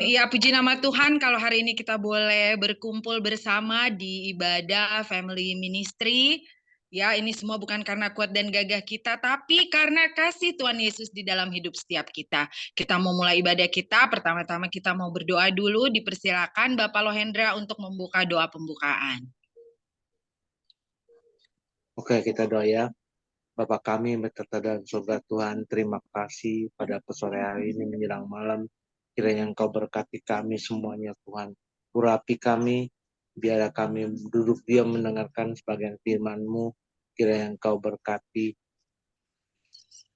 Ya, puji nama Tuhan kalau hari ini kita boleh berkumpul bersama di ibadah family ministry. Ya, ini semua bukan karena kuat dan gagah kita, tapi karena kasih Tuhan Yesus di dalam hidup setiap kita. Kita mau mulai ibadah kita, pertama-tama kita mau berdoa dulu. Dipersilakan Bapak Lohendra untuk membuka doa pembukaan. Oke, kita doa ya. Bapa kami yang bertata dalam surga Tuhan, terima kasih pada sore hari ini menjelang malam. Kiranya Engkau berkati kami semuanya Tuhan. Urapi kami, biarlah kami duduk diam mendengarkan sebagian firman-Mu. Kiranya Engkau berkati.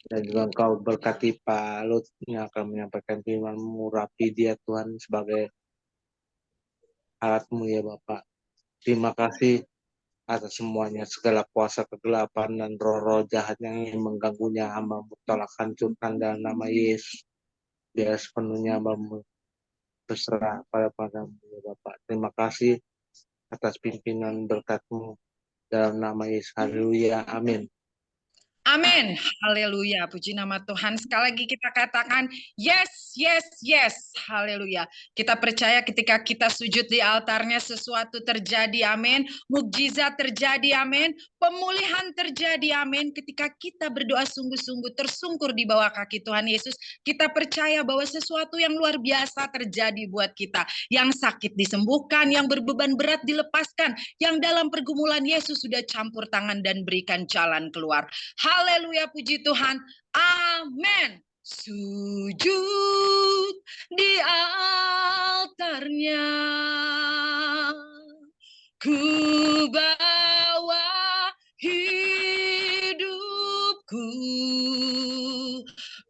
Dan juga Engkau berkati Pak Lut yang akan menyampaikan firman-Mu. Urapi dia Tuhan sebagai alat-Mu ya Bapak. Terima kasih atas semuanya, segala kuasa kegelapan dan roh-roh jahat yang ingin mengganggunya, hamba-Mu tolak hancurkan dalam nama Yesus. Biar sepenuhnya hamba-Mu berserah pada-Mu ya Bapak. Terima kasih atas pimpinan berkat-Mu dalam nama Yesus. Haleluya, amin. Amin, haleluya, puji nama Tuhan. Sekali lagi kita katakan, yes, yes, yes, haleluya. Kita percaya ketika kita sujud di altarnya sesuatu terjadi, amin. Mukjizat terjadi, amin. Pemulihan terjadi, amin. Ketika kita berdoa sungguh-sungguh tersungkur di bawah kaki Tuhan Yesus, kita percaya bahwa sesuatu yang luar biasa terjadi buat kita. Yang sakit disembuhkan, yang berbeban berat dilepaskan, yang dalam pergumulan Yesus sudah campur tangan dan berikan jalan keluar. Haleluya, puji Tuhan. Amin. Sujud di altarnya, ku bawa hidupku,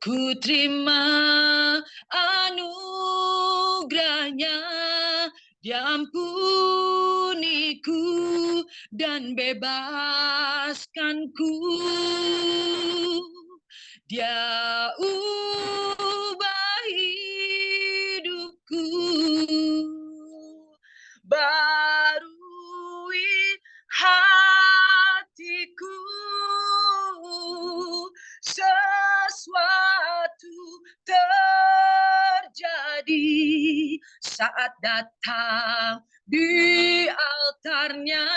ku terima anugerahnya, diampuniku dan bebaskanku. Dia ubah hidupku, barui hatiku, sesuatu terjadi saat datang di altarnya.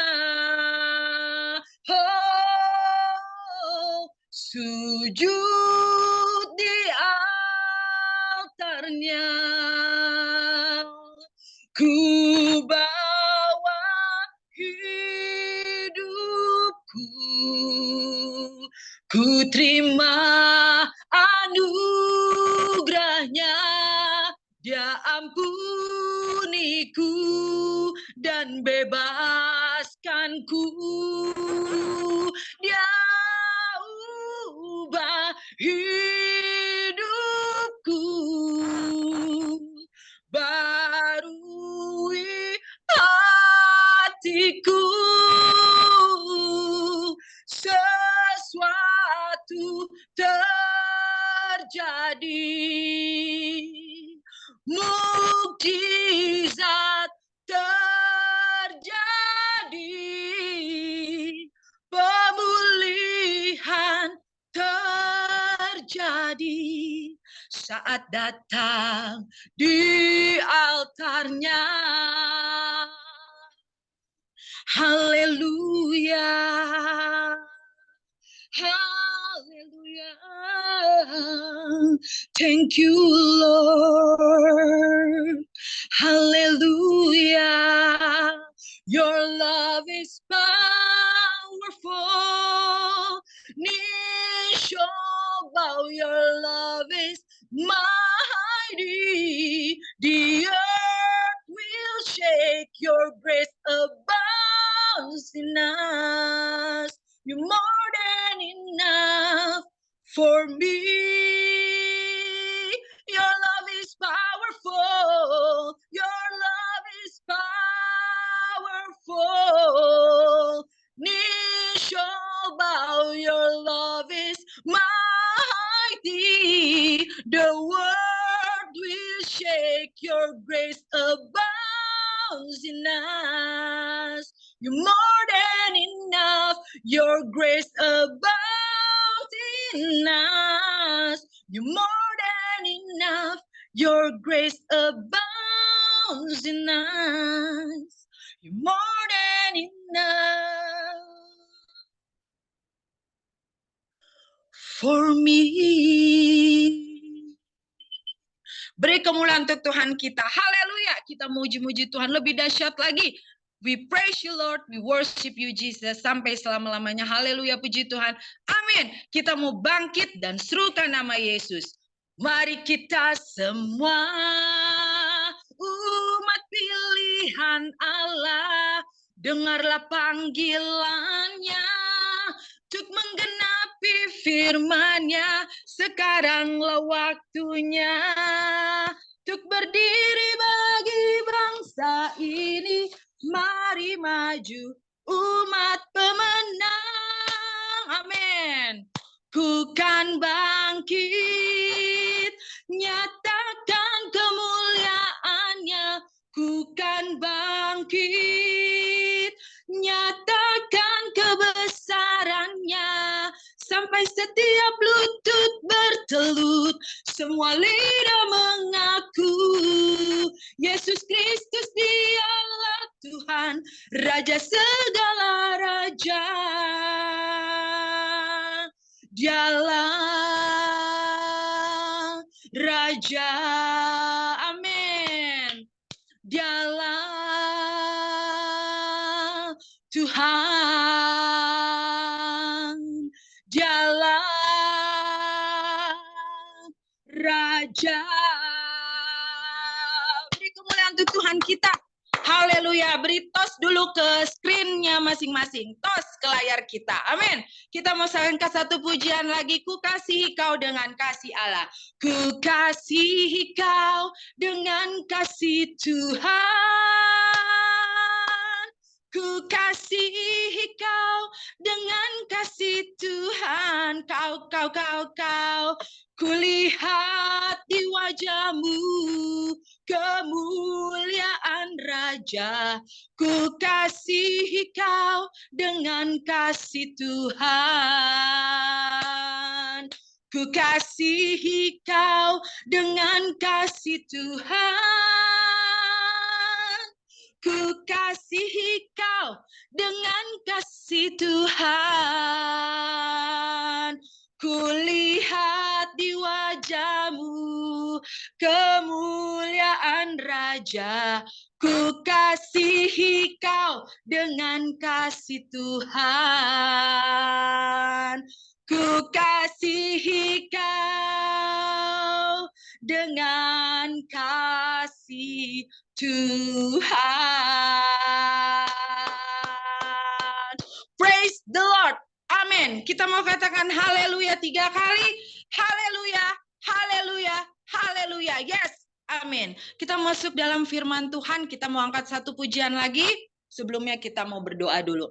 Oh, sujud di altarnya, ku bawa hidupku, ku terima anugerahnya, dia ampuniku dan bebaskanku. Dia ubah hidupku, barui hatiku, sesuatu terjadi, mukjizat terjadi, pemulihan terjadi saat datang di altarnya. Haleluya, haleluya. Thank you, Lord. Hallelujah. Your love is powerful. Knees shall bow. Your love is mighty. The earth will shake. Your grace abounds in us. You're more than enough for me. Your love is powerful. Your love is powerful. Knees shall bow. Your love is mighty. The world will shake. Your grace abounds in us. You're more than enough. Your grace abounds in us. You're more than enough. Your grace abounds thousand eyes. You're more than enough for me. Beri kemuliaan untuk Tuhan kita. Haleluya. Kita muji-muji Tuhan lebih dahsyat lagi. We praise you Lord, we worship you Jesus sampai selama-lamanya. Haleluya, puji Tuhan. Amin. Kita mau bangkit dan serukan nama Yesus. Mari kita semua umat pilihan Allah, dengarlah panggilannya untuk menggenapi firman-Nya. Sekaranglah waktunya untuk berdiri bagi bangsa ini. Mari maju umat pemenang. Amin. Ku kan bangkit, nyatakan kemuliaan-Nya. Ku kan bangkit, nyatakan kebesaran-Nya. Sampai setiap lutut bertelut, semua lidah mengaku Yesus Kristus dialah Tuhan, Raja segala raja. Dialah Raja. Amin. Dialah Tuhan. Dialah Raja. Beri kemuliaan untuk Tuhan kita. Haleluya. Beri tos dulu ke screen-nya masing-masing. Tos ke layar kita. Amin. Kita mau angkat satu pujian lagi. Ku kasihi kau dengan kasih Allah. Ku kasihi kau dengan kasih Tuhan. Ku kasihi kau dengan kasih Tuhan. Kau. Kulihat di wajahmu kemuliaan Raja. Ku kasihi kau dengan kasih Tuhan. Ku kasihi kau dengan kasih Tuhan. Ku kasihi kau dengan kasih Tuhan. Kulihat di wajahmu kemuliaan Raja. Ku kasihi kau dengan kasih Tuhan. Ku kasihi kau dengan kasih Tuhan. Praise the Lord. Amin. Kita mau katakan haleluya 3 kali. Haleluya, haleluya, haleluya. Yes. Amin. Kita masuk dalam firman Tuhan. Kita mau angkat satu pujian lagi. Sebelumnya kita mau berdoa dulu.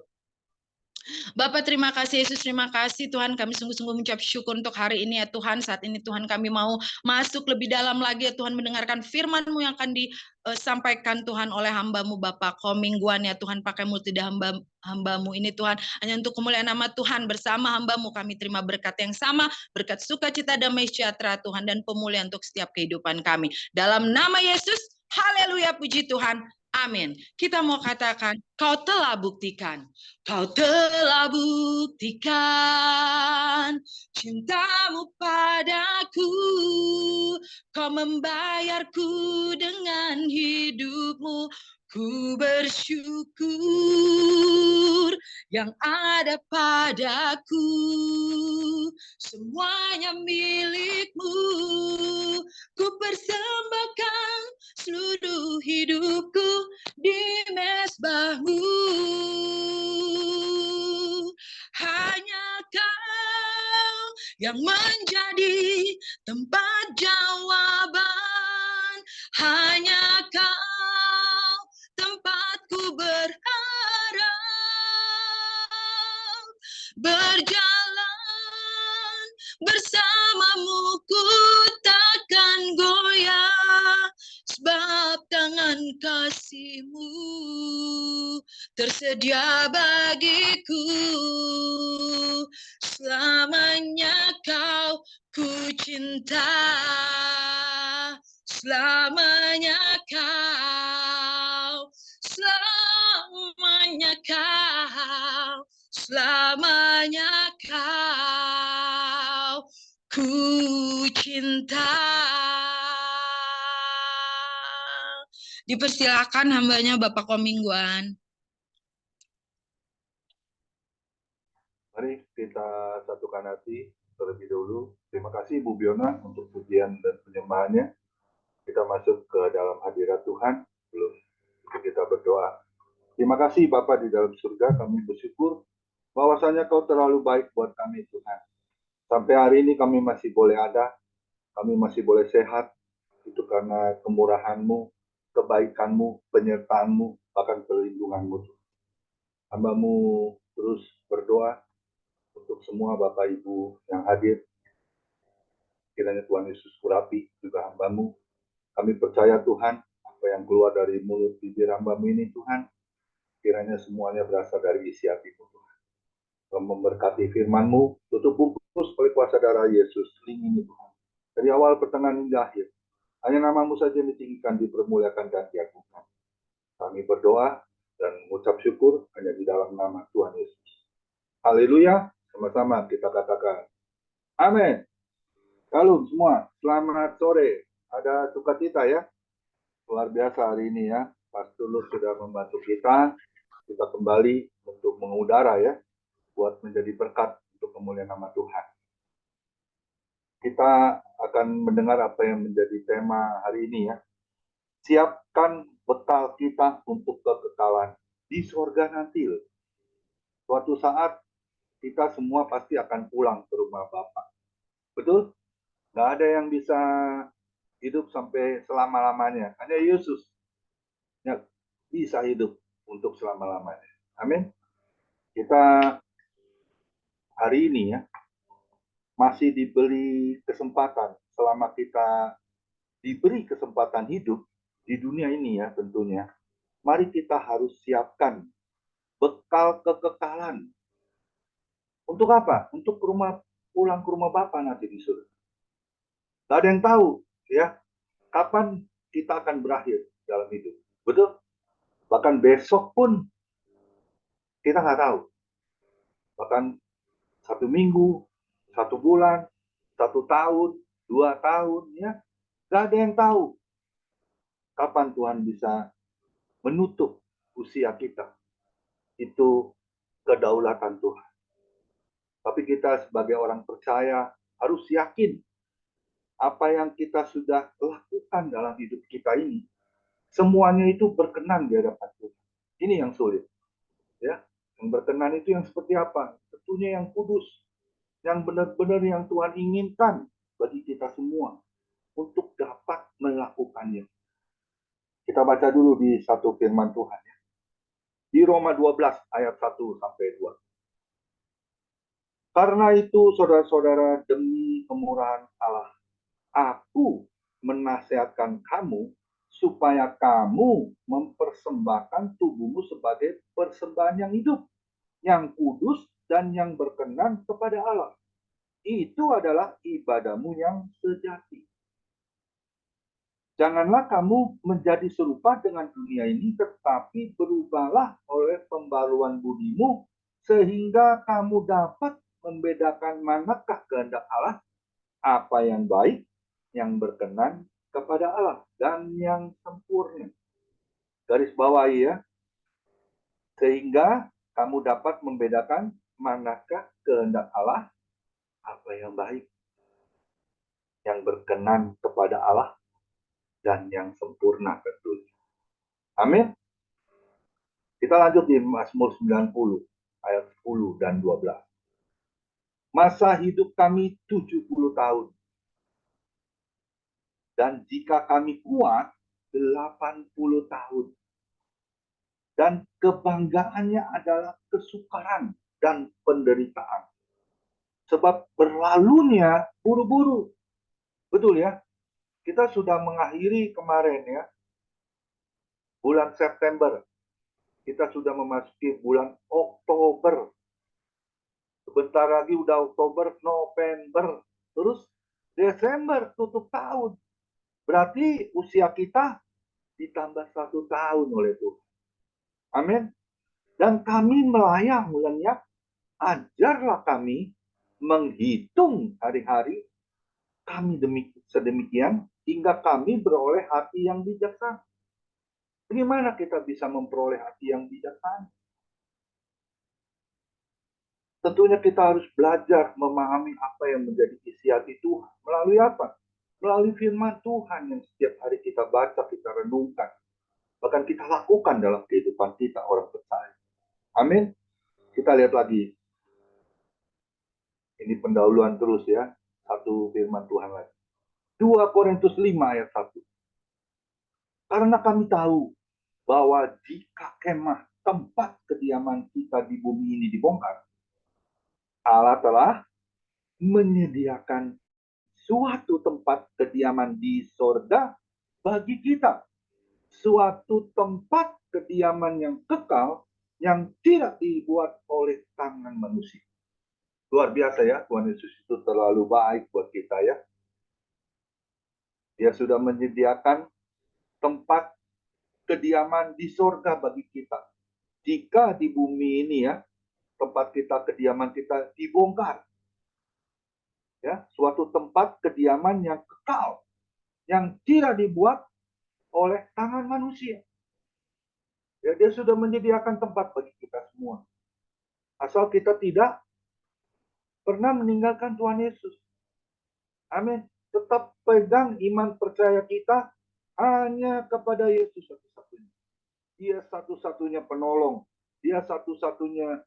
Bapak terima kasih Yesus, terima kasih Tuhan, kami sungguh-sungguh mengucap syukur untuk hari ini ya Tuhan. Saat ini Tuhan kami mau masuk lebih dalam lagi ya Tuhan, mendengarkan firman-Mu yang akan disampaikan Tuhan oleh hamba-Mu Bapak Komingguan ya Tuhan, pakai mulut lidah hamba-Mu ini Tuhan, hanya untuk kemuliaan nama Tuhan. Bersama hamba-Mu kami terima berkat yang sama, berkat sukacita, damai sejahtera Tuhan, dan pemulihan untuk setiap kehidupan kami. Dalam nama Yesus, haleluya, puji Tuhan. Amin. Kita mau katakan, kau telah buktikan. Kau telah buktikan cintamu padaku. Kau membayarku dengan hidupmu. Ku bersyukur yang ada padaku. Semuanya milikmu. Ku persembahkan seluruh hidupku di mezbahmu. Hanya kau yang menjadi tempat jawaban. Hanya kau tempatku berharap. Berjalan bersamamu ku takkan goyah. Sebab tangan kasih-Mu tersedia bagiku. Selamanya kau ku cinta. Selamanya kau selamanya kau ku cinta. Dipersilakan hambanya Bapak Komingguan. Mari kita satukan hati terlebih dahulu. Terima kasih Bu Biona untuk pujian dan penyembahannya. Kita masuk ke dalam hadirat Tuhan. Belum kita berdoa. Terima kasih Bapa di dalam surga. Kami bersyukur bahwasanya Kau terlalu baik buat kami Tuhan. Sampai hari ini kami masih boleh ada. Kami masih boleh sehat. Itu karena kemurahan-Mu, kebaikan-Mu, penyertaan-Mu, bahkan perlindungan-Mu. Hamba-Mu terus berdoa untuk semua Bapak Ibu yang hadir. Kiranya Tuhan Yesus urapi juga hamba-Mu. Kami percaya Tuhan, apa yang keluar dari mulut bibir hamba-Mu ini Tuhan, kiranya semuanya berasal dari isi hati-Mu Tuhan. Tuhan memberkati firman-Mu, tutup bungkus oleh kuasa darah Yesus, lindungi Tuhan. Dari awal, pertengahan, hingga akhir. Hanya nama-Mu saja yang ditinggikan, dipermuliakan, dan diagungkan. Kami berdoa dan mengucap syukur hanya di dalam nama Tuhan Yesus. Haleluya, sama-sama kita katakan. Amin. Shalom semua, selamat sore. Ada sukacita ya, luar biasa hari ini ya. Pastor Luz sudah membantu kita kembali untuk mengudara ya, buat menjadi berkat untuk kemuliaan nama Tuhan. Kita akan mendengar apa yang menjadi tema hari ini ya. Siapkan bekal kita untuk kekekalan di surga nanti loh. Suatu saat kita semua pasti akan pulang ke rumah Bapa. Betul? Nggak ada yang bisa hidup sampai selama-lamanya. Hanya Yesus yang bisa hidup untuk selama-lamanya. Amin. Kita hari ini ya, masih diberi kesempatan, selama kita diberi kesempatan hidup di dunia ini ya tentunya, mari kita harus siapkan bekal kekekalan. Untuk apa? Untuk pulang ke rumah Bapa nanti di surga. Gak ada yang tahu ya, kapan kita akan berakhir dalam hidup. Betul? Bahkan besok pun kita nggak tahu. Bahkan 1 minggu, 1 bulan, 1 tahun, 2 tahun, ya. Nggak ada yang tahu kapan Tuhan bisa menutup usia kita. Itu kedaulatan Tuhan. Tapi kita sebagai orang percaya harus yakin apa yang kita sudah lakukan dalam hidup kita ini, semuanya itu berkenan di hadapan Tuhan. Ini yang sulit. Ya, yang berkenan itu yang seperti apa? Tentunya yang kudus, yang benar-benar yang Tuhan inginkan bagi kita semua untuk dapat melakukannya. Kita baca dulu di satu firman Tuhan ya. Di Roma 12 ayat 1 sampai 2. Karena itu saudara-saudara, demi kemurahan Allah, aku menasihatkan kamu supaya kamu mempersembahkan tubuhmu sebagai persembahan yang hidup, yang kudus, dan yang berkenan kepada Allah. Itu adalah ibadahmu yang sejati. Janganlah kamu menjadi serupa dengan dunia ini, tetapi berubahlah oleh pembaruan budimu, sehingga kamu dapat membedakan manakah kehendak Allah, apa yang baik, yang berkenan kepada Allah, dan yang sempurna. Garis bawahi ya. Sehingga kamu dapat membedakan manakah kehendak Allah, apa yang baik, yang berkenan kepada Allah, dan yang sempurna tentunya. Amin. Kita lanjut di Mazmur 90 ayat 10 dan 12. Masa hidup kami 70 tahun. Dan jika kami kuat 80 tahun. Dan kebanggaannya adalah kesukaran dan penderitaan. Sebab berlalunya buru-buru. Betul ya? Kita sudah mengakhiri kemarin ya. Bulan September. Kita sudah memasuki bulan Oktober. Sebentar lagi udah Oktober, November. Terus Desember tutup tahun. Berarti usia kita ditambah 1 tahun oleh Tuhan. Amin. Dan kami melayang lenyap ajarlah kami menghitung hari-hari kami sedemikian hingga kami beroleh hati yang bijaksana. Bagaimana kita bisa memperoleh hati yang bijaksana? Tentunya kita harus belajar memahami apa yang menjadi isi hati Tuhan. Melalui apa? Melalui firman Tuhan yang setiap hari kita baca, kita renungkan. Bahkan kita lakukan dalam kehidupan kita orang percaya. Amin. Kita lihat lagi. Ini pendahuluan terus ya. Satu firman Tuhan lagi. 2 Korintus 5 ayat 1. Karena kami tahu bahwa jika kemah tempat kediaman kita di bumi ini dibongkar, Allah telah menyediakan suatu tempat kediaman di sorga bagi kita. Suatu tempat kediaman yang kekal yang tidak dibuat oleh tangan manusia. Luar biasa ya, Tuhan Yesus itu terlalu baik buat kita ya. Dia sudah menyediakan tempat kediaman di sorga bagi kita. Jika di bumi ini ya, tempat kita, kediaman kita dibongkar. Ya, suatu tempat kediaman yang kekal, yang tidak dibuat oleh tangan manusia. Ya, dia sudah menyediakan tempat bagi kita semua. Asal kita tidak pernah meninggalkan Tuhan Yesus. Amin. Tetap pegang iman percaya kita hanya kepada Yesus satu-satunya. Dia satu-satunya penolong. Dia satu-satunya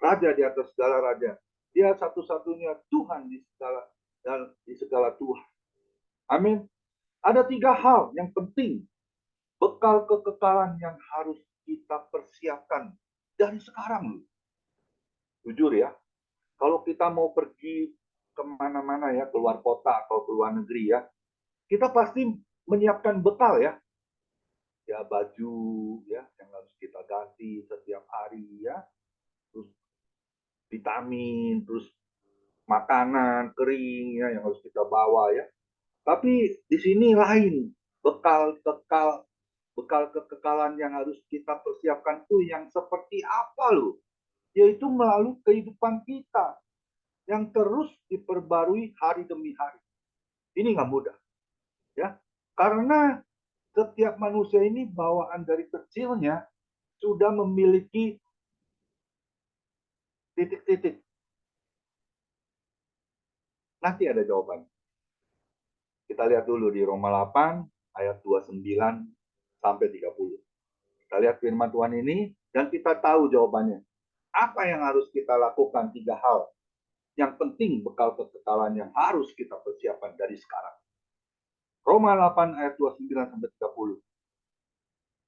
raja di atas segala raja. Dia satu-satunya Tuhan di segala Tuhan. Amin. Ada 3 hal yang penting. Bekal kekekalan yang harus kita persiapkan dari sekarang. Jujur ya, kalau kita mau pergi kemana-mana ya, keluar kota atau keluar negeri ya, kita pasti menyiapkan bekal ya. Ya baju ya yang harus kita ganti setiap hari ya. Terus vitamin, terus makanan kering ya yang harus kita bawa ya. Tapi di sini lain, bekal kekekalan yang harus kita persiapkan tuh yang seperti apa loh? Yaitu melalui kehidupan kita yang terus diperbarui hari demi hari. Ini nggak mudah, ya. Karena setiap manusia ini bawaan dari kecilnya sudah memiliki titik-titik. Nanti ada jawaban. Kita lihat dulu di Roma 8 ayat 29 sampai 30. Kita lihat firman Tuhan ini dan kita tahu jawabannya. Apa yang harus kita lakukan? 3 hal. Yang penting bekal kekekalan yang harus kita persiapkan dari sekarang. Roma 8 ayat 29 sampai 30.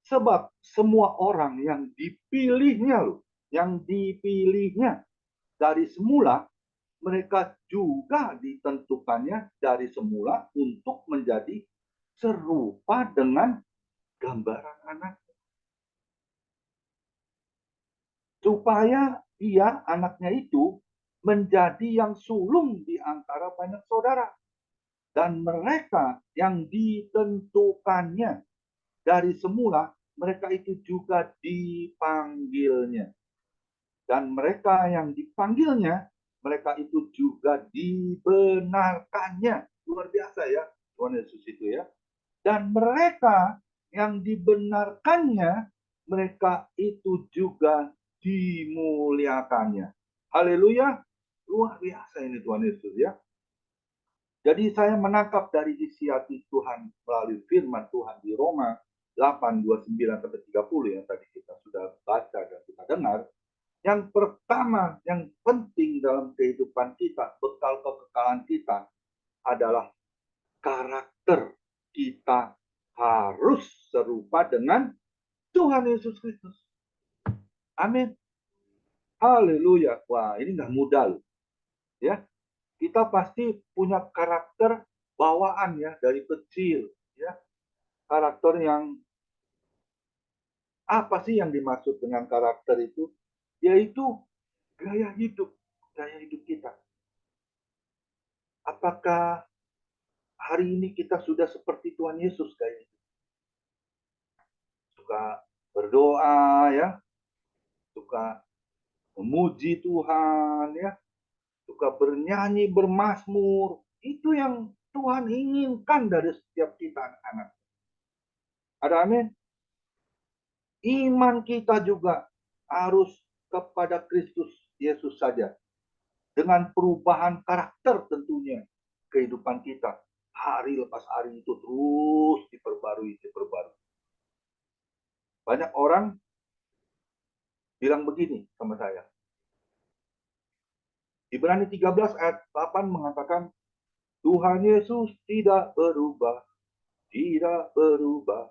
Sebab semua orang yang dipilihnya loh, yang dipilihnya dari semula, mereka juga ditentukannya dari semula untuk menjadi serupa dengan gambaran anak. Supaya dia, anaknya itu, menjadi yang sulung di antara banyak saudara. Dan mereka yang ditentukannya dari semula, mereka itu juga dipanggilnya. Dan mereka yang dipanggilnya, mereka itu juga dibenarkannya. Luar biasa ya, Tuhan Yesus itu ya. Dan mereka yang dibenarkannya, mereka itu juga dimuliakannya. Haleluya. Luar biasa ini Tuhan Yesus ya. Jadi saya menangkap dari isi hati Tuhan melalui firman Tuhan di Roma 8:29-30 yang tadi kita sudah baca dan kita dengar. Yang pertama, yang penting dalam kehidupan kita, bekal kekekalan kita adalah karakter kita harus serupa dengan Tuhan Yesus Kristus. Amin. Haleluya. Wah, ini nggak mudah loh. Ya, kita pasti punya karakter bawaan ya dari kecil. Ya, karakter yang apa sih yang dimaksud dengan karakter itu? Yaitu gaya hidup kita. Apakah hari ini kita sudah seperti Tuhan Yesus kayak gitu? Suka berdoa ya, suka memuji Tuhan, ya, suka bernyanyi, bermazmur. Itu yang Tuhan inginkan dari setiap kita anak-anak. Ada amin? Iman kita juga harus kepada Kristus Yesus saja. Dengan perubahan karakter tentunya. Kehidupan kita. Hari lepas hari itu terus diperbarui. Banyak orang bilang begini sama saya. Ibrani 13 ayat 8 mengatakan, Tuhan Yesus tidak berubah. Tidak berubah.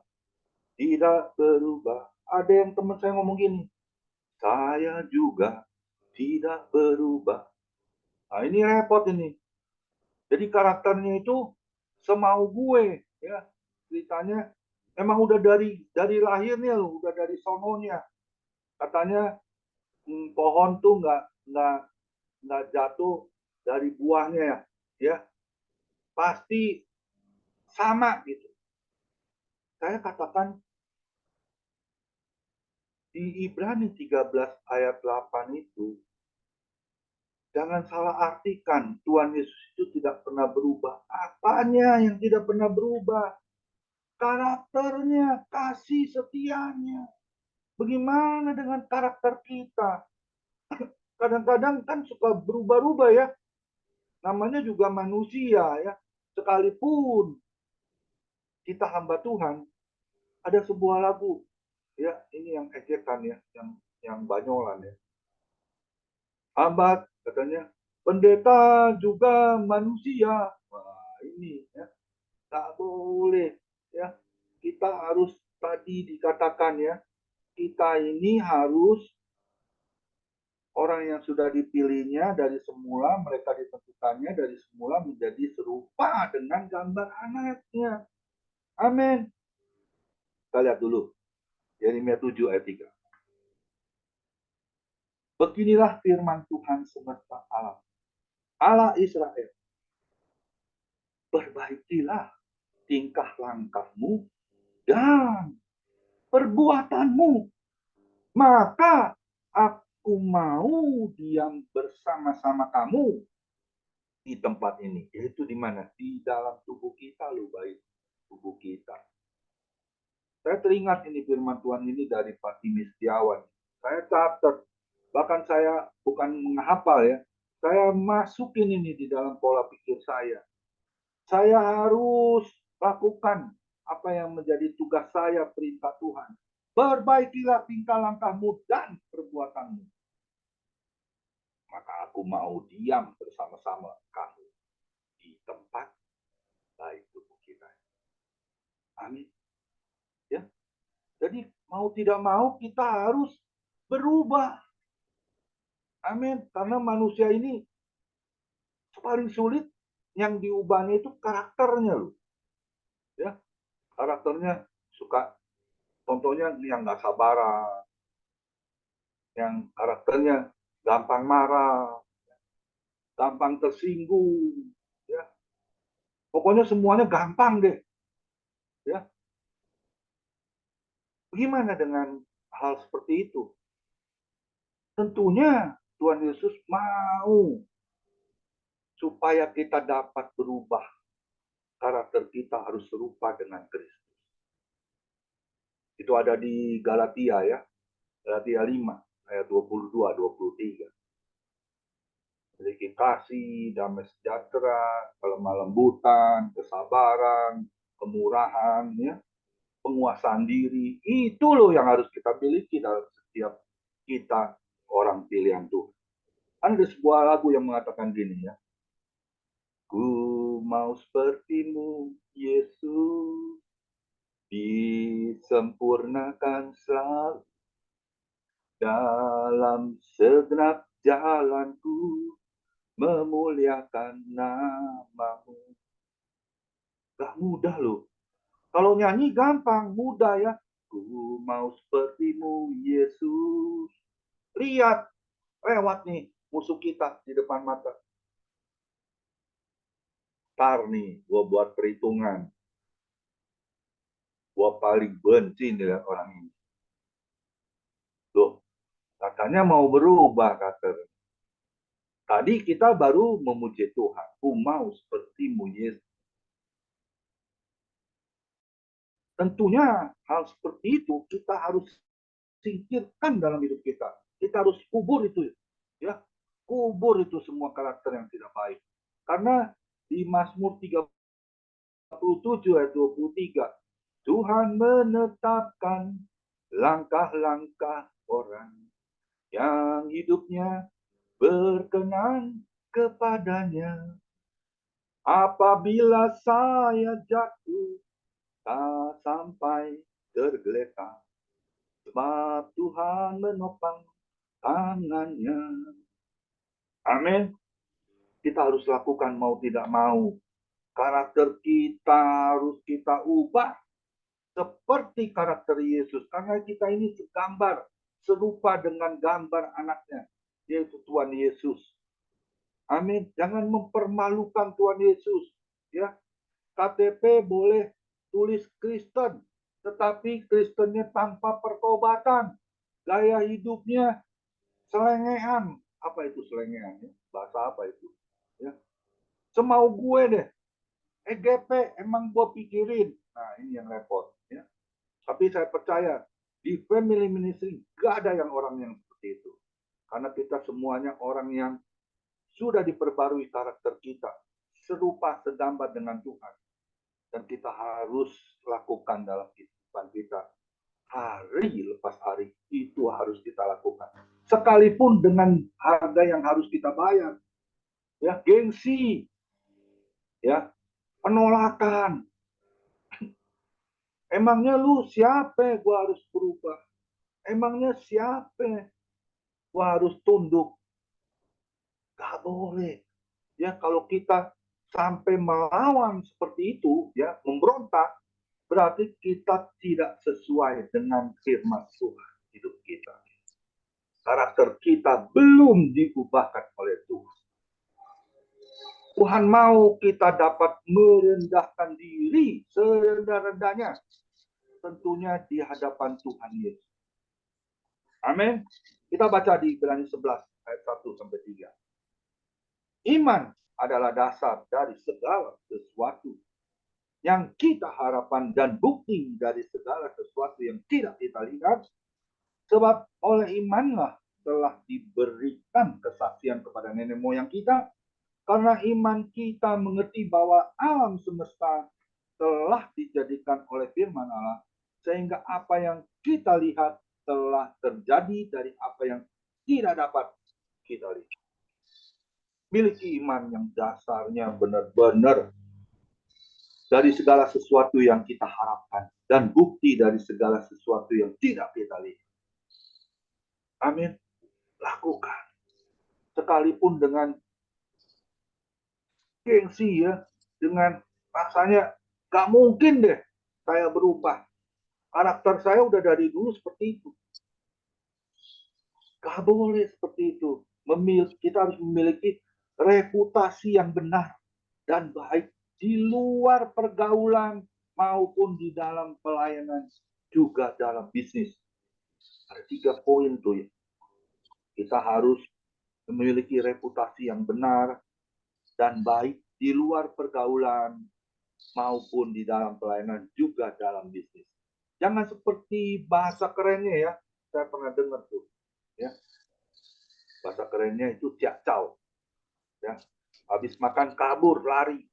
Tidak berubah. Ada yang teman saya ngomong gini, saya juga tidak berubah. Nah, ini repot ini. Jadi karakternya itu semau gue, ya. Ceritanya emang udah dari lahirnya loh, udah dari sononya. Katanya pohon tuh nggak jatuh dari buahnya, ya. Ya, pasti sama gitu. Saya katakan di Ibrani 13 ayat 8 itu, jangan salah artikan Tuhan Yesus itu tidak pernah berubah. Apanya yang tidak pernah berubah? Karakternya, kasih setianya. Bagaimana dengan karakter kita? Kadang-kadang kan suka berubah-ubah, ya. Namanya juga manusia, ya. Sekalipun kita hamba Tuhan, ada sebuah lagu, ya, ini yang ejekan, ya, yang banyolan, ya. Hamba katanya, pendeta juga manusia. Wah, ini, ya, tak boleh, ya. Kita harus tadi dikatakan, ya, kita ini harus orang yang sudah dipilihnya dari semula, mereka ditentukannya dari semula menjadi serupa dengan gambar anaknya. Amin. Kita lihat dulu. Yeremia 7 ayat 3. Beginilah firman Tuhan semesta alam. Allah Israel. Perbaikilah tingkah langkahmu dan perbuatanmu. Maka aku mau diam bersama-sama kamu di tempat ini. Yaitu di mana? Di dalam tubuh kita, loh, baik. Tubuh kita. Saya teringat ini firman Tuhan ini dari Pak Timi Setiawan. Saya catat, bahkan saya bukan menghafal, ya. Saya masukin ini di dalam pola pikir saya. Saya harus lakukan apa yang menjadi tugas saya, perintah Tuhan. Perbaikilah tingkah langkahmu dan perbuatanmu. Maka aku mau diam bersama-sama kamu di tempat baik tubuh kita. Amin. Ya. Jadi mau tidak mau kita harus berubah. Amin. Karena manusia ini paling sulit yang diubahnya itu karakternya, loh. Ya. Karakternya suka, contohnya yang nggak sabaran, yang karakternya gampang marah, gampang tersinggung, ya. Pokoknya semuanya gampang deh, ya. Bagaimana dengan hal seperti itu? Tentunya Tuhan Yesus mau supaya kita dapat berubah. Karakter kita harus serupa dengan Kristus. Itu ada di Galatia, ya. Galatia 5 ayat 22-23. Memiliki kasih, damai sejahtera, kelemah lembutan, kesabaran, kemurahan, ya, penguasaan diri. Itu loh yang harus kita miliki dalam setiap kita orang pilihan Tuhan. Ada sebuah lagu yang mengatakan gini, ya. Ku mau sepertimu, Yesus, disempurnakan selalu dalam segenap jalanku, memuliakan namamu. Gak mudah loh. Kalau nyanyi gampang, mudah, ya. Ku mau sepertimu, Yesus. Lihat, lewat nih musuh kita di depan mata. Ntar nih, gue buat perhitungan. Gue paling benci nih orang ini. Loh, Katanya mau berubah, kata. Tadi kita baru memuji Tuhan. Ku mau sepertimu, Yesus. Tentunya hal seperti itu kita harus singkirkan dalam hidup kita. Kita harus kubur itu. Ya, kubur itu semua karakter yang tidak baik. Karena di Mazmur 37 ayat 23, Tuhan menetapkan langkah-langkah orang yang hidupnya berkenan kepadanya. Apabila saya jatuh, tak sampai tergeletak, sebab Tuhan menopang tangannya. Amin. Kita harus lakukan mau tidak mau. Karakter kita harus kita ubah seperti karakter Yesus. Karena kita ini segambar, serupa dengan gambar anaknya, yaitu Tuhan Yesus. Amin. Jangan mempermalukan Tuhan Yesus. Ya, KTP boleh tulis Kristen, tetapi Kristennya tanpa pertobatan. Gaya hidupnya selengean. Apa itu selengean? Bahasa apa itu? Ya. Semau gue deh. EGP emang gue pikirin. Nah, ini yang repot. Ya. Tapi saya percaya di family ministry gak ada yang orang yang seperti itu. Karena kita semuanya orang yang sudah diperbarui karakter kita. Serupa segambar dengan Tuhan. Dan kita harus lakukan dalam kehidupan kita. Hari lepas hari itu harus kita lakukan. Sekalipun dengan harga yang harus kita bayar. Ya, gengsi. Ya, penolakan. Emangnya lu siapa gua harus berubah? Emangnya siapa gua harus tunduk? Gak boleh. Ya, kalau kita sampai melawan seperti itu, ya, memberontak, berarti kita tidak sesuai dengan firman Tuhan hidup kita. Karakter kita belum diubahkan oleh Tuhan. Tuhan mau kita dapat merendahkan diri serendah-rendahnya. Tentunya di hadapan Tuhan Yesus. Amin. Kita baca di Ibrani 11 ayat 1-3. Iman adalah dasar dari segala sesuatu yang kita harapkan dan bukti dari segala sesuatu yang tidak kita lihat. Sebab oleh imanlah telah diberikan kesaksian kepada nenek moyang kita. Karena iman kita mengerti bahwa alam semesta telah dijadikan oleh firman Allah. Sehingga apa yang kita lihat telah terjadi dari apa yang tidak dapat kita lihat. Miliki iman yang dasarnya benar-benar dari segala sesuatu yang kita harapkan. Dan bukti dari segala sesuatu yang tidak kita lihat. Amin. Lakukan. Sekalipun dengan gengsi ya. Dengan rasanya gak mungkin deh saya berubah. Karakter saya udah dari dulu seperti itu. Gak boleh seperti itu. Kita harus memiliki reputasi yang benar dan baik di luar pergaulan maupun di dalam pelayanan, juga dalam bisnis. Ada 3 poin tuh ya. Kita harus memiliki reputasi yang benar dan baik di luar pergaulan maupun di dalam pelayanan, juga dalam bisnis. Jangan seperti bahasa kerennya ya. Saya pernah dengar tuh. Ya. Bahasa kerennya itu ciacau. Ya. Habis makan kabur, lari.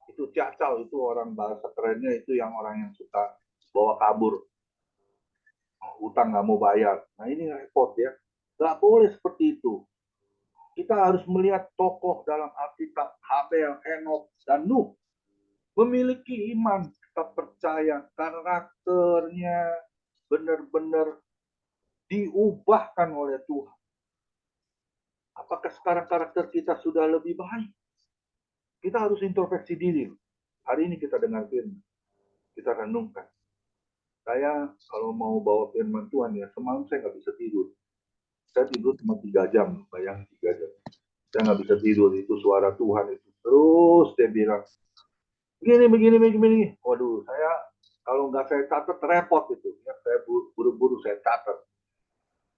Itu ciacau, itu orang bahasa kerennya itu yang orang yang suka bawa kabur. Utang nggak mau bayar. Nah ini repot ya. Nggak boleh seperti itu. Kita harus melihat tokoh dalam Alkitab, Habel, Henok, dan Nuh. Memiliki iman, kita percaya karakternya benar-benar diubahkan oleh Tuhan. Apakah sekarang karakter kita sudah lebih baik? Kita harus introspeksi diri. Hari ini kita dengar firman. Kita renungkan. Saya kalau mau bawa firman Tuhan ya, semalam saya nggak bisa tidur. Saya tidur cuma 3 jam, bayangin 3 jam. Saya nggak bisa tidur, itu suara Tuhan itu. Terus dia bilang, begini. Waduh, saya kalau nggak saya catat repot itu. Ya, saya buru-buru saya catat.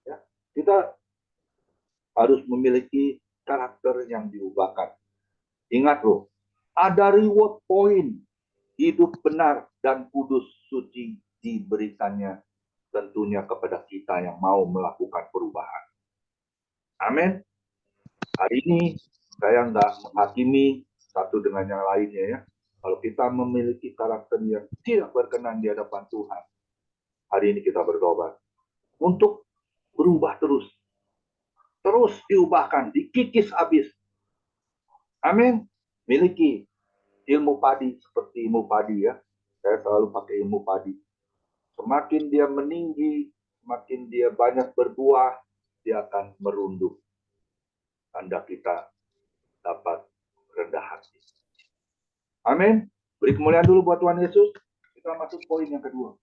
Ya, kita kita harus memiliki karakter yang diubahkan. Ingat loh, ada reward point, hidup benar dan kudus suci diberikannya tentunya kepada kita yang mau melakukan perubahan. Amin. Hari ini saya nggak menghakimi satu dengan yang lainnya ya. Kalau kita memiliki karakter yang tidak berkenan di hadapan Tuhan, hari ini kita bertobat untuk berubah terus diubahkan, dikikis habis. Amin. Miliki ilmu padi seperti ilmu padi ya. Saya selalu pakai ilmu padi. Semakin dia meninggi, semakin dia banyak berbuah, dia akan merunduk. Tanda kita dapat rendah hati. Amin. Beri kemuliaan dulu buat Tuhan Yesus. Kita masuk poin yang kedua.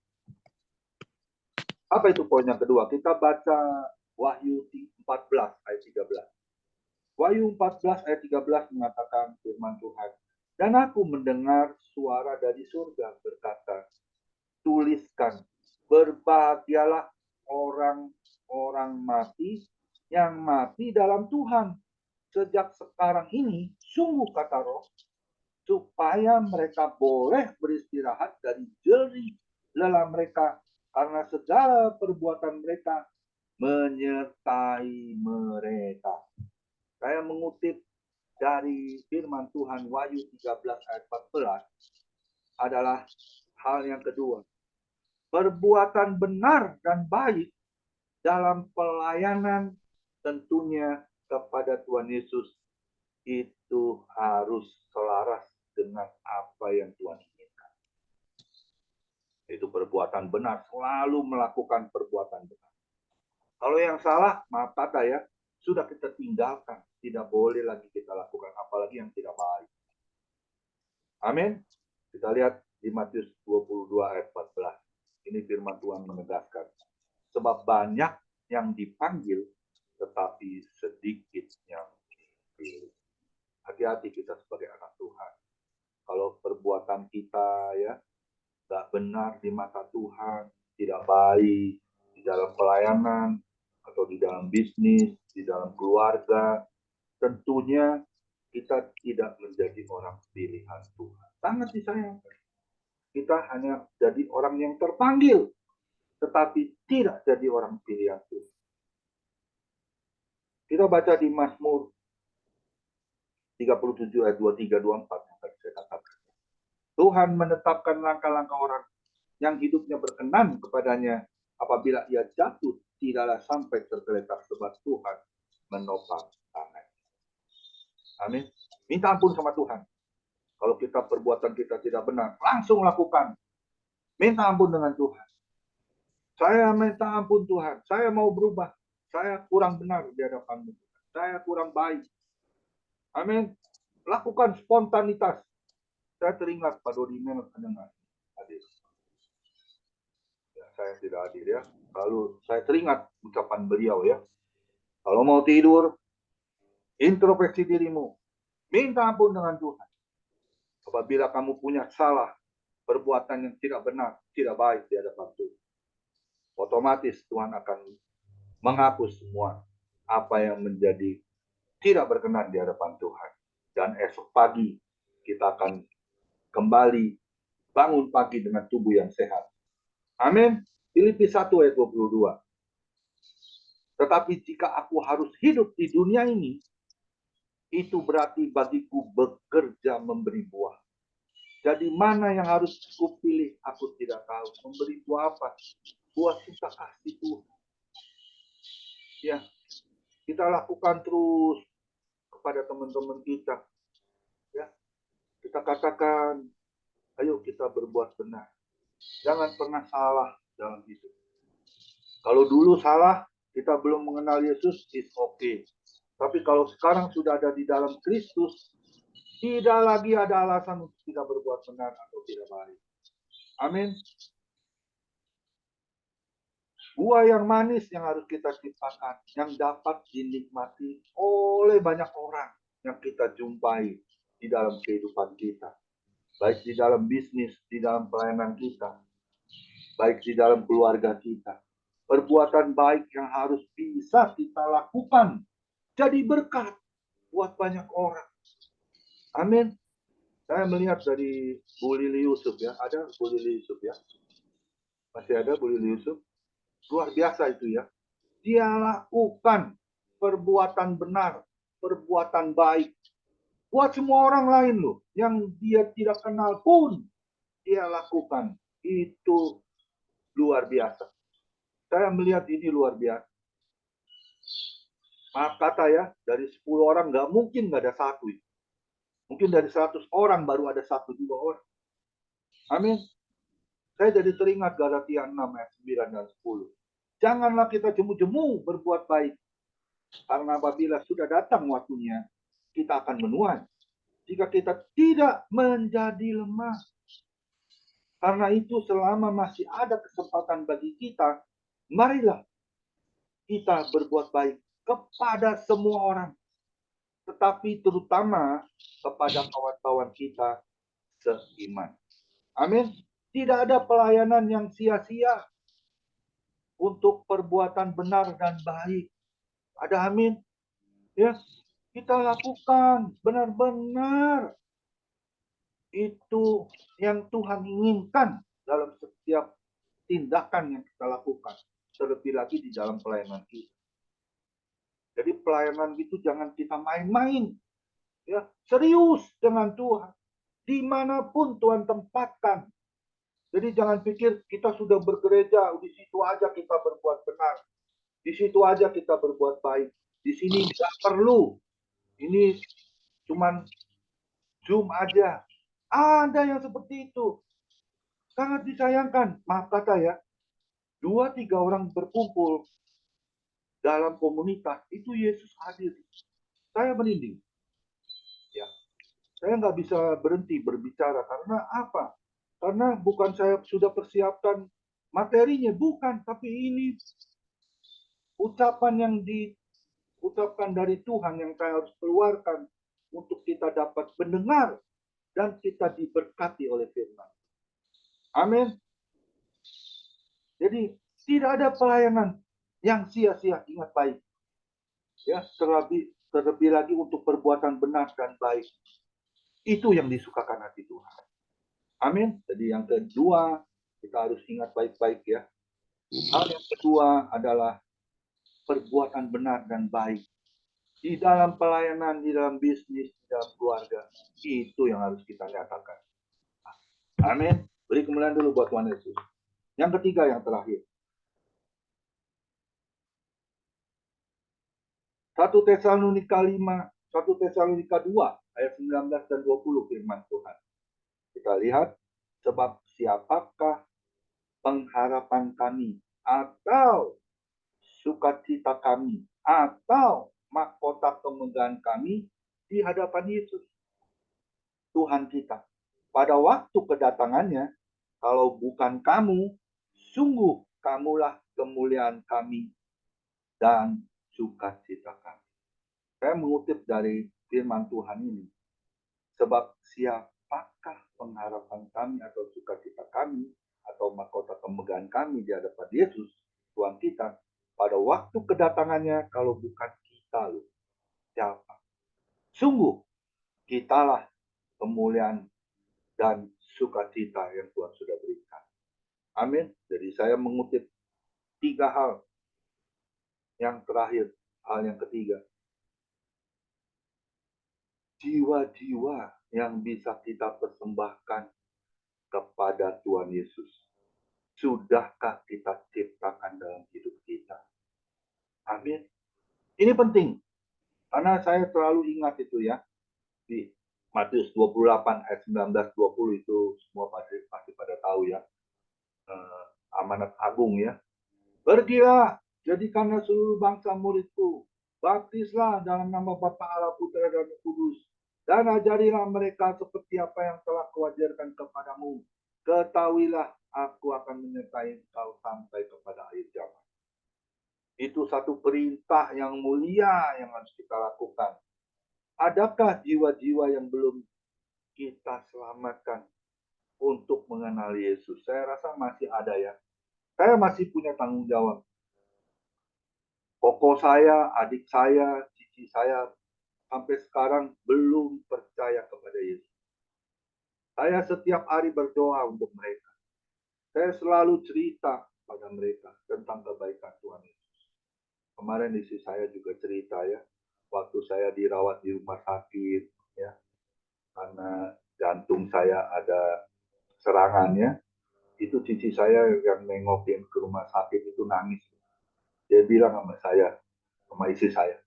Apa itu poin yang kedua? Kita baca Wahyu 14 ayat 13. Wahyu 14 ayat 13 mengatakan firman Tuhan. Dan aku mendengar suara dari surga berkata, tuliskan, berbahagialah orang-orang mati yang mati dalam Tuhan. Sejak sekarang ini, sungguh kata Roh, supaya mereka boleh beristirahat dari jerih lelah mereka, karena segala perbuatan mereka menyertai mereka. Saya mengutip dari firman Tuhan Wahyu 13 ayat 14 adalah hal yang kedua. Perbuatan benar dan baik dalam pelayanan tentunya kepada Tuhan Yesus itu harus selaras dengan apa yang Tuhan inginkan. Itu perbuatan benar, selalu melakukan perbuatan benar. Kalau yang salah, maaf kata ya, sudah kita tinggalkan. Tidak boleh lagi kita lakukan, apalagi yang tidak baik. Amin. Kita lihat di Matius 22 ayat 14. Ini firman Tuhan menegaskan. Sebab banyak yang dipanggil, tetapi sedikit yang dipilih. Hati-hati kita sebagai anak Tuhan. Kalau perbuatan kita ya tidak benar di mata Tuhan, tidak baik di dalam pelayanan, atau di dalam bisnis, di dalam keluarga, tentunya kita tidak menjadi orang pilihan Tuhan. Sangat disayangkan. Kita hanya jadi orang yang terpanggil, tetapi tidak jadi orang pilihan Tuhan. Kita baca di Mazmur 37 ayat 23-24 yang tadi saya katakan. Tuhan menetapkan langkah-langkah orang yang hidupnya berkenan kepadanya. Apabila ia jatuh, tidaklah sampai tergeletak, sebab Tuhan menopang tangan. Amin. Minta ampun sama Tuhan. Kalau kita perbuatan kita tidak benar, langsung lakukan. Minta ampun dengan Tuhan. Saya minta ampun Tuhan. Saya mau berubah. Saya kurang benar di hadapan-Mu. Saya kurang baik. Amin. Lakukan spontanitas. Saya teringat Pak Dodi Menot hadir. Ya, saya tidak hadir ya. Lalu saya teringat ucapan beliau ya. Kalau mau tidur, introspeksi dirimu. Minta ampun dengan Tuhan. Apabila kamu punya salah, perbuatan yang tidak benar, tidak baik di hadapan Tuhan, otomatis Tuhan akan menghapus semua apa yang menjadi tidak berkenan di hadapan Tuhan. Dan esok pagi kita akan kembali bangun pagi dengan tubuh yang sehat. Amin. Filipi 1 ayat 22. Tetapi jika aku harus hidup di dunia ini, itu berarti bagiku bekerja memberi buah. Jadi mana yang harus kupilih? Aku tidak tahu. Memberi buah apa? Buah cinta kasih Tuhan. Ya, kita lakukan terus kepada teman-teman kita. Ya, kita katakan, ayo kita berbuat benar. Jangan pernah salah dalam hidup. Kalau dulu salah, kita belum mengenal Yesus, it's okay. Tapi kalau sekarang sudah ada di dalam Kristus, tidak lagi ada alasan untuk tidak berbuat benar atau tidak baik. Amin. Buah yang manis yang harus kita ciptakan, yang dapat dinikmati oleh banyak orang yang kita jumpai di dalam kehidupan kita. Baik di dalam bisnis, di dalam pelayanan kita, baik di dalam keluarga kita. Perbuatan baik yang harus bisa kita lakukan. Jadi berkat buat banyak orang. Amin. Saya melihat dari Bu Lili Yusuf ya. Ada Bu Lili Yusuf ya. Masih ada Bu Lili Yusuf. Luar biasa itu ya. Dia lakukan perbuatan benar, perbuatan baik. Buat semua orang lain loh. Yang dia tidak kenal pun dia lakukan. Itu luar biasa. Saya melihat ini luar biasa. Maaf kata ya, dari 10 orang nggak mungkin nggak ada satu. Mungkin dari 100 orang baru ada 1-2 orang. Amin. Saya jadi teringat Galatia 6 ayat 9 dan 10. Janganlah kita jemu-jemu berbuat baik. Karena apabila sudah datang waktunya, kita akan menuai. Jika kita tidak menjadi lemah. Karena itu selama masih ada kesempatan bagi kita, marilah kita berbuat baik kepada semua orang. Tetapi terutama kepada kawan-kawan kita seiman. Amin. Tidak ada pelayanan yang sia-sia untuk perbuatan benar dan baik. Ada amin. Ya, kita lakukan benar-benar itu yang Tuhan inginkan dalam setiap tindakan yang kita lakukan. Terlebih lagi di dalam pelayanan kita. Jadi pelayanan itu jangan kita main-main. Ya, serius dengan Tuhan. Dimanapun Tuhan tempatkan. Jadi jangan pikir kita sudah bergereja, di situ aja kita berbuat benar. Di situ aja kita berbuat baik. Di sini nggak perlu. Ini cuman Zoom aja. Ada yang seperti itu. Sangat disayangkan. Maaf kata ya. 2-3 orang berkumpul dalam komunitas. Itu Yesus hadir. Saya merinding. Ya, saya nggak bisa berhenti berbicara. Karena apa? Karena bukan saya sudah persiapkan materinya. Bukan. Tapi ini ucapan yang diucapkan dari Tuhan yang saya harus keluarkan untuk kita dapat mendengar dan kita diberkati oleh firman. Amin. Jadi tidak ada pelayanan yang sia-sia. Ingat baik. Ya, terlebih lagi untuk perbuatan benar dan baik. Itu yang disukakan hati Tuhan. Amin. Jadi yang kedua, kita harus ingat baik-baik ya. Hal yang kedua adalah perbuatan benar dan baik. Di dalam pelayanan, di dalam bisnis, di dalam keluarga. Itu yang harus kita nyatakan. Amin. Beri kemuliaan dulu buat Tuhan Yesus. Yang ketiga, yang terakhir. 1 Tesalonika 5, 1 Tesalonika 2, ayat 19 dan 20 firman Tuhan. Kita lihat, sebab siapakah pengharapan kami, atau sukacita kami, atau mahkota kemegahan kami di hadapan Yesus, Tuhan kita. Pada waktu kedatangannya, kalau bukan kamu, sungguh kamulah kemuliaan kami dan sukacita kami. Saya mengutip dari firman Tuhan ini. Sebab siapakah pengharapan kami atau sukacita kami atau mahkota kemegahan kami di hadapan Yesus, Tuhan kita, pada waktu kedatangannya kalau bukan kita loh. Siapa? Sungguh kitalah kemuliaan dan sukacita yang Tuhan sudah berikan. Amin. Jadi saya mengutip 3 hal. Yang terakhir, hal yang ketiga. Jiwa-jiwa yang bisa kita persembahkan kepada Tuhan Yesus. Sudahkah kita ciptakan dalam hidup kita? Amin. Ini penting. Karena saya selalu ingat itu ya. Di Matius 28 ayat 19-20 itu semua pasti pada tahu ya. Amanat agung ya. Pergilah, jadikanlah seluruh bangsa muridku. Baptislah dalam nama Bapa Allah, Putra dan Roh Kudus. Dan ajarilah mereka seperti apa yang telah kuajarkan kepadamu. Ketahuilah, aku akan menyertai engkau sampai kepada akhir zaman. Itu satu perintah yang mulia yang harus kita lakukan. Adakah jiwa-jiwa yang belum kita selamatkan untuk mengenal Yesus? Saya rasa masih ada ya. Saya masih punya tanggung jawab koko saya, adik saya, cici saya sampai sekarang belum percaya kepada Yesus. Saya setiap hari berdoa untuk mereka. Saya selalu cerita pada mereka tentang kebaikan Tuhan Yesus. Kemarin istri saya juga cerita ya, waktu saya dirawat di rumah sakit ya, karena jantung saya ada serangannya, itu cici saya yang nengokin ke rumah sakit itu nangis. Dia bilang sama saya, sama istri saya,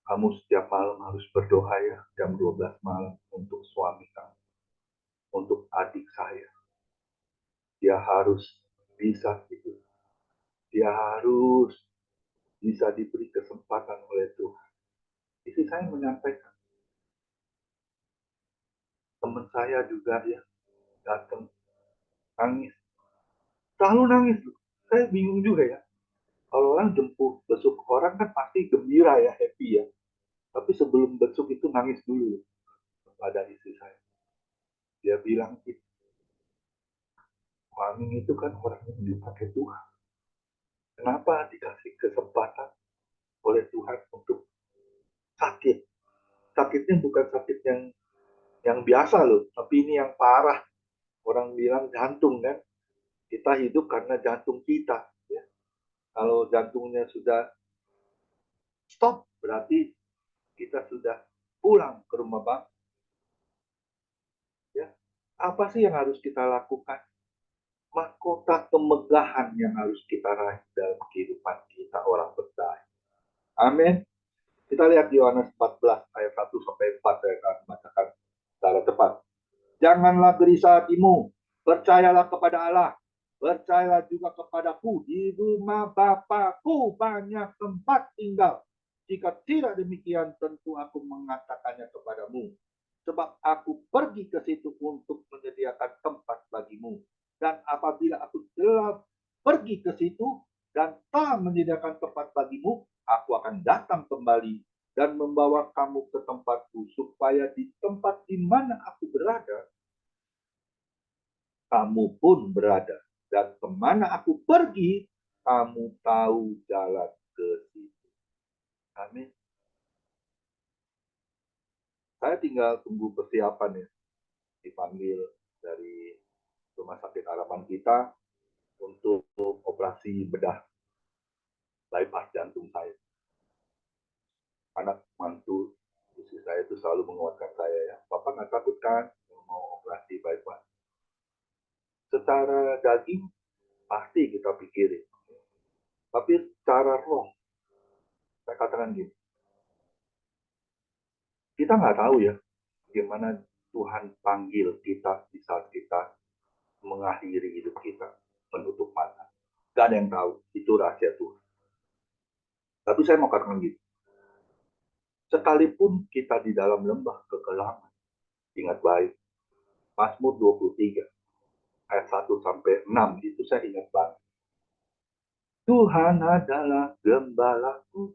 kamu setiap malam harus berdoa ya, jam 12 malam untuk suami kamu, untuk adik saya. Dia harus bisa gitu. Dia harus bisa diberi kesempatan oleh Tuhan. Istri saya menyampaikan, teman saya juga ya datang nangis, selalu nangis. Saya bingung juga ya. Kalau orang jemput besuk orang kan pasti gembira ya, happy ya. Tapi sebelum besuk itu nangis dulu kepada istri saya. Dia bilang, suami itu kan orang yang dipakai Tuhan. Kenapa dikasih kesempatan oleh Tuhan untuk sakit? Sakitnya bukan sakit yang biasa loh, tapi ini yang parah. Orang bilang jantung kan. Kita hidup karena jantung kita. Ya. Kalau jantungnya sudah stop, berarti kita sudah pulang ke rumah bang. Ya. Apa sih yang harus kita lakukan? Mahkota kemegahan yang harus kita raih dalam kehidupan kita orang berdaya. Amin. Kita lihat di Yohanes 14 ayat 1 sampai 4, saya akan bacakan secara cepat. Janganlah gelisah hatimu, percayalah kepada Allah, percayalah juga kepadaku. Di rumah Bapakku banyak tempat tinggal. Jika tidak demikian, tentu aku mengatakannya kepadamu. Sebab aku pergi ke situ untuk menyediakan tempat bagimu. Dan apabila aku telah pergi ke situ dan telah menyediakan tempat bagimu, aku akan datang kembali dan membawa kamu ke tempatku, supaya di tempat di mana aku berada, kamu pun berada. Dan kemana aku pergi, kamu tahu jalan ke situ. Amin. Saya tinggal tunggu persiapan ya, dipanggil dari rumah sakit harapan kita untuk operasi bedah bypass jantung saya. Anak mantu istri saya itu selalu menguatkan saya ya, Bapak nggak takut kan mau operasi bypass? Secara daging pasti kita pikirin, tapi secara roh, saya katakan gini, kita nggak tahu ya bagaimana Tuhan panggil kita di saat kita mengakhiri hidup kita, menutup mata. Gak ada yang tahu, itu rahasia Tuhan. Tapi saya mau katakan gitu, sekalipun kita di dalam lembah kekelaman, ingat baik, Mazmur 23, ayat 1 sampai 6, itu saya ingat banget. Tuhan adalah gembalaku,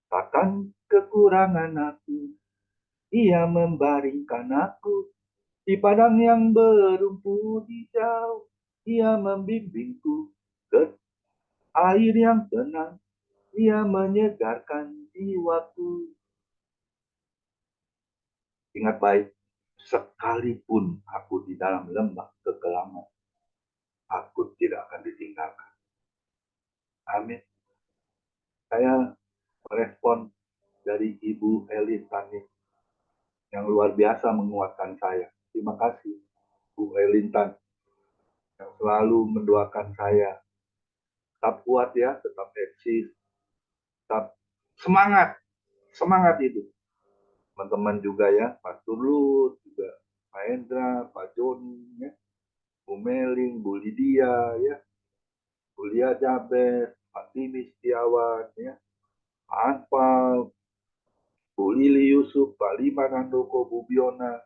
takkan kekurangan aku. Ia membaringkan aku di padang yang berumput hijau. Ia membimbingku ke air yang tenang. Ia menyegarkan jiwaku. Ingat baik, sekalipun aku di dalam lembah kekelaman, aku tidak akan ditinggalkan. Amin. Saya merespon dari Ibu Elin tadi yang luar biasa menguatkan saya. Terima kasih, Bu Elintan, yang selalu mendoakan saya. Tetap kuat ya, tetap eksis, tetap semangat. Semangat itu. Teman-teman juga ya, Pak Turlut, juga Pak Hendra, Pak Joni, ya, Bu Meling, Bu Lydia, ya, Bu Lia Jabes, Pak Timi Setiawan, ya, Pak Anpal, Bu Lili Yusuf, Pak Lima Nandoko, Bu Biona.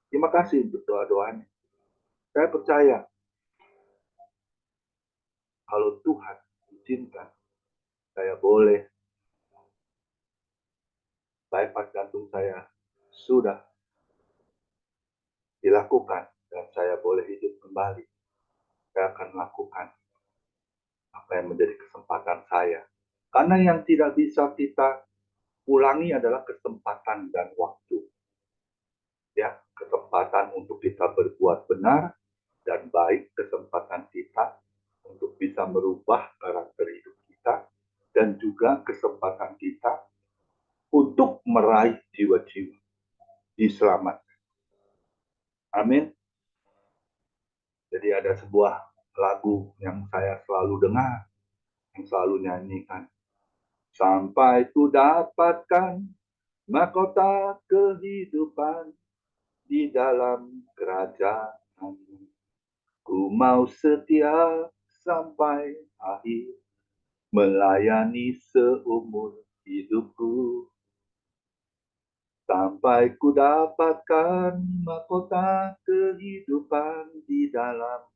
Terima kasih untuk doa-doanya. Saya percaya kalau Tuhan izinkan, saya boleh bypass jantung saya sudah dilakukan dan saya boleh hidup kembali. Saya akan lakukan apa yang menjadi kesempatan saya Karena yang tidak bisa kita ulangi adalah kesempatan dan waktu. Ya, kesempatan untuk kita berbuat benar dan baik, kesempatan kita untuk bisa merubah karakter hidup kita, dan juga kesempatan kita untuk meraih jiwa-jiwa diselamatkan. Amin. Jadi ada sebuah lagu yang saya selalu dengar, yang selalu nyanyikan. Sampai ku dapatkan mahkota kehidupan di dalam kerajaan. Ku mau setia sampai akhir, melayani seumur hidupku. Sampai ku dapatkan mahkota kehidupan di dalam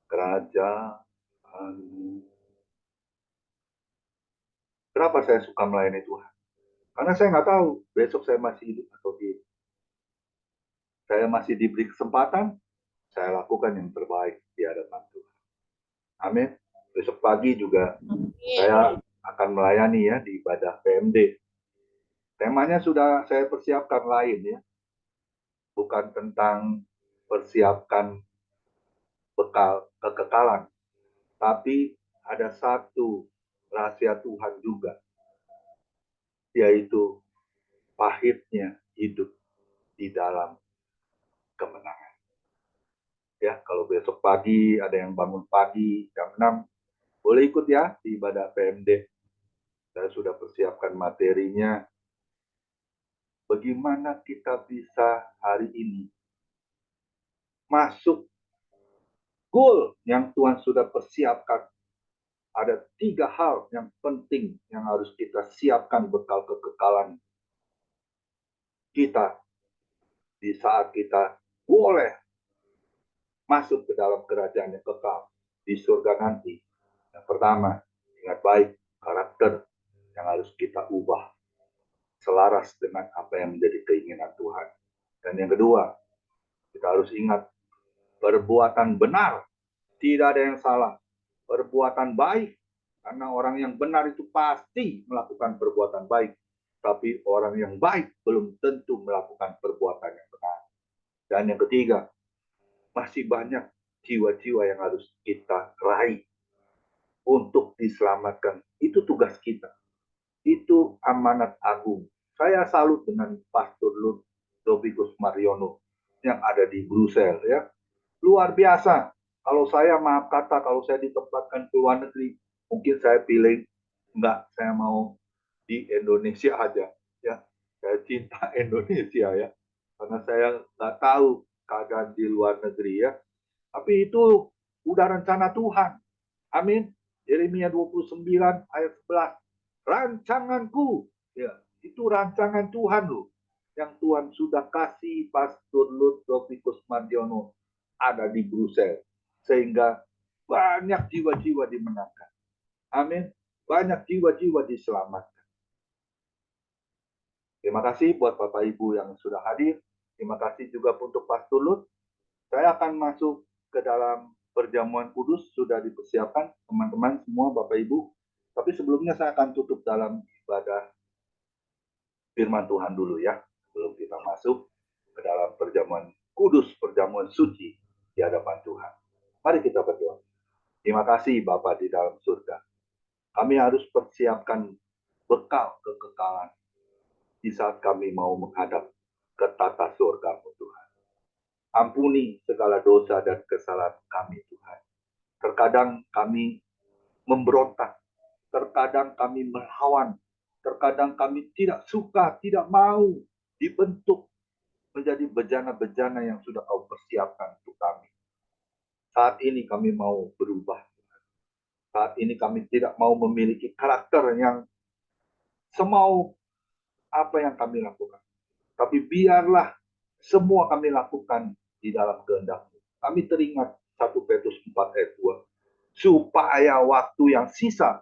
kerajaan. Kenapa saya suka melayani Tuhan? Karena saya nggak tahu besok saya masih hidup atau tidak. Saya masih diberi kesempatan, saya lakukan yang terbaik di hadapan Tuhan. Amin. Besok pagi juga saya akan melayani ya di ibadah PMD. Temanya sudah saya persiapkan lain ya. Bukan tentang persiapkan bekal kekekalan, tapi ada satu rahasia Tuhan juga, yaitu pahitnya hidup di dalam kemenangan. Ya, kalau besok pagi ada yang bangun pagi jam 6, boleh ikut ya di ibadah PMD. Saya sudah persiapkan materinya. Bagaimana kita bisa hari ini masuk goal yang Tuhan sudah persiapkan. Ada 3 hal yang penting yang harus kita siapkan bekal kekekalan kita di saat kita boleh masuk ke dalam kerajaan yang kekal di surga nanti. Yang pertama, ingat baik, karakter yang harus kita ubah selaras dengan apa yang menjadi keinginan Tuhan. Dan yang kedua, kita harus ingat perbuatan benar, tidak ada yang salah. Perbuatan baik, karena orang yang benar itu pasti melakukan perbuatan baik. Tapi orang yang baik belum tentu melakukan perbuatan yang benar. Dan yang ketiga, masih banyak jiwa-jiwa yang harus kita raih untuk diselamatkan. Itu tugas kita. Itu amanat agung. Saya salut dengan Pastor Ludovikus Mariono yang ada di Brussels ya. Luar biasa. Kalau saya maaf kata, kalau saya ditempatkan ke luar negeri, mungkin saya pilih enggak, saya mau di Indonesia aja ya. Saya cinta Indonesia ya. Karena saya nggak tahu keadaan di luar negeri ya. Tapi itu udah rencana Tuhan. Amin. Yeremia 29 ayat 11. Rancanganku. Ya, itu rancangan Tuhan loh. Yang Tuhan sudah kasih Pastor Ludovikus Mariono ada di Brussels. Sehingga banyak jiwa-jiwa dimenangkan. Amin. Banyak jiwa-jiwa diselamatkan. Terima kasih buat Bapak Ibu yang sudah hadir. Terima kasih juga untuk Pastor Lut. Saya akan masuk ke dalam perjamuan kudus, sudah dipersiapkan teman-teman semua Bapak Ibu. Tapi sebelumnya saya akan tutup dalam ibadah firman Tuhan dulu ya. Sebelum kita masuk ke dalam perjamuan kudus, perjamuan suci di hadapan Tuhan. Mari kita berdoa. Terima kasih Bapa di dalam surga. Kami harus persiapkan bekal kekekalan di saat kami mau menghadap ke tata surga-Mu Tuhan. Ampuni segala dosa dan kesalahan kami Tuhan. Terkadang kami memberontak, terkadang kami melawan, terkadang kami tidak suka, tidak mau dibentuk menjadi bejana-bejana yang sudah Kau persiapkan untuk kami. Saat ini kami mau berubah. Saat ini kami tidak mau memiliki karakter yang semau apa yang kami lakukan. Tapi biarlah semua kami lakukan di dalam kehendak-Mu. Kami teringat 1 Petrus 4 ayat 2. Supaya waktu yang sisa,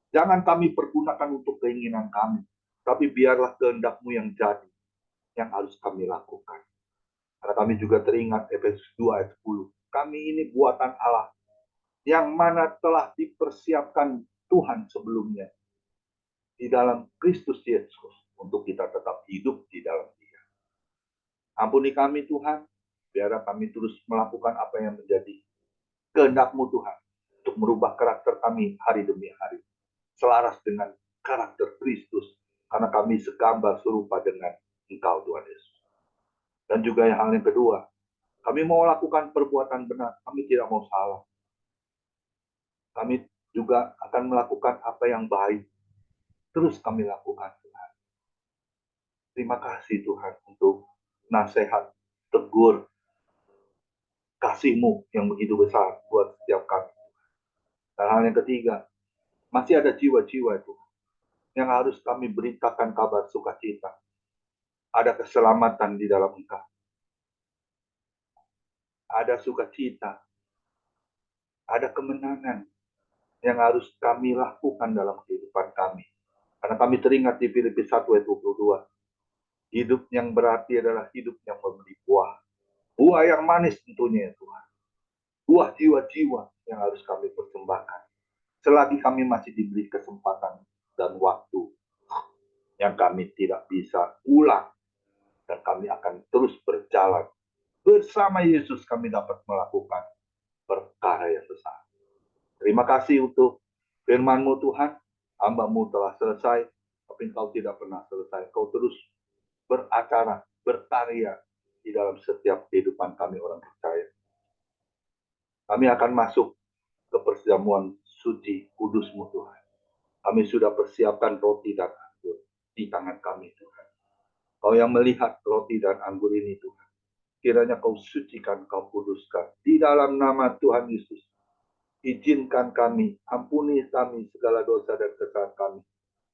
jangan kami pergunakan untuk keinginan kami. Tapi biarlah kehendak-Mu yang jadi, yang harus kami lakukan. Karena kami juga teringat Efesus 2 ayat 10. Kami ini buatan Allah, yang mana telah dipersiapkan Tuhan sebelumnya, di dalam Kristus Yesus untuk kita tetap hidup di dalam Dia. Ampuni kami Tuhan, biarlah kami terus melakukan apa yang menjadi kehendak-Mu Tuhan untuk merubah karakter kami hari demi hari, selaras dengan karakter Kristus, karena kami segambar serupa dengan Engkau Tuhan Yesus. Dan juga hal yang kedua, kami mau lakukan perbuatan benar, kami tidak mau salah. Kami juga akan melakukan apa yang baik, terus kami lakukan Tuhan. Terima kasih Tuhan untuk nasihat, tegur, kasih-Mu yang begitu besar buat setiap kami. Dan hal yang ketiga, masih ada jiwa-jiwa itu yang harus kami beritakan kabar sukacita. Ada keselamatan di dalam Engkau. Ada sukacita. Ada kemenangan yang harus kami lakukan dalam kehidupan kami. Karena kami teringat di Filipi 1 ayat 22. Hidup yang berarti adalah hidup yang memberi buah. Buah yang manis tentunya ya Tuhan. Buah jiwa-jiwa yang harus kami persembahkan. Selagi kami masih diberi kesempatan dan waktu yang kami tidak bisa ulang. Dan kami akan terus berjalan. Bersama Yesus kami dapat melakukan perkara yang besar. Terima kasih untuk firman-Mu Tuhan. Hamba-Mu telah selesai, tapi Engkau tidak pernah selesai. Engkau terus beracara, berkarya di dalam setiap kehidupan kami orang percaya. Kami akan masuk ke perjamuan suci kudus-Mu Tuhan. Kami sudah persiapkan roti dan anggur di tangan kami Tuhan. Kau yang melihat roti dan anggur ini Tuhan. Kiranya Kau sucikan, Kau kuduskan. Di dalam nama Tuhan Yesus. Izinkan kami, ampuni kami segala dosa dan kesalahan kami.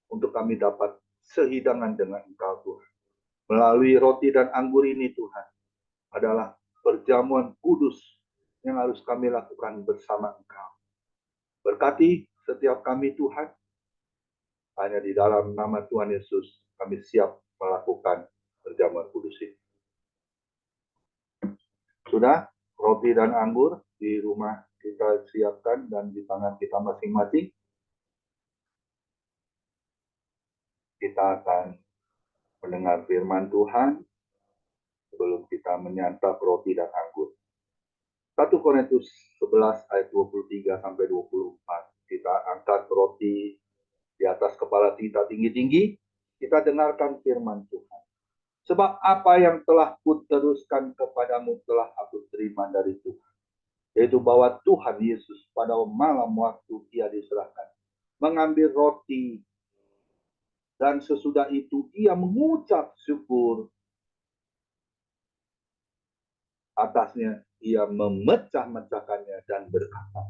Untuk kami dapat sehidangan dengan Engkau Tuhan. Melalui roti dan anggur ini Tuhan. Adalah perjamuan kudus yang harus kami lakukan bersama Engkau. Berkati setiap kami Tuhan. Hanya di dalam nama Tuhan Yesus kami siap melakukan perjamuan kudus ini. Sudah, roti dan anggur di rumah kita siapkan dan di tangan kita masing-masing. Kita akan mendengar firman Tuhan sebelum kita menyantap roti dan anggur. 1 Korintus 11 ayat 23 sampai 24. Kita angkat roti di atas kepala kita tinggi-tinggi. Kita dengarkan firman Tuhan. Sebab apa yang telah kuteruskan kepadamu telah aku terima dari Tuhan. Yaitu bahwa Tuhan Yesus pada malam waktu Ia diserahkan mengambil roti dan sesudah itu Ia mengucap syukur. Atasnya Ia memecah-mecahkannya dan berkata,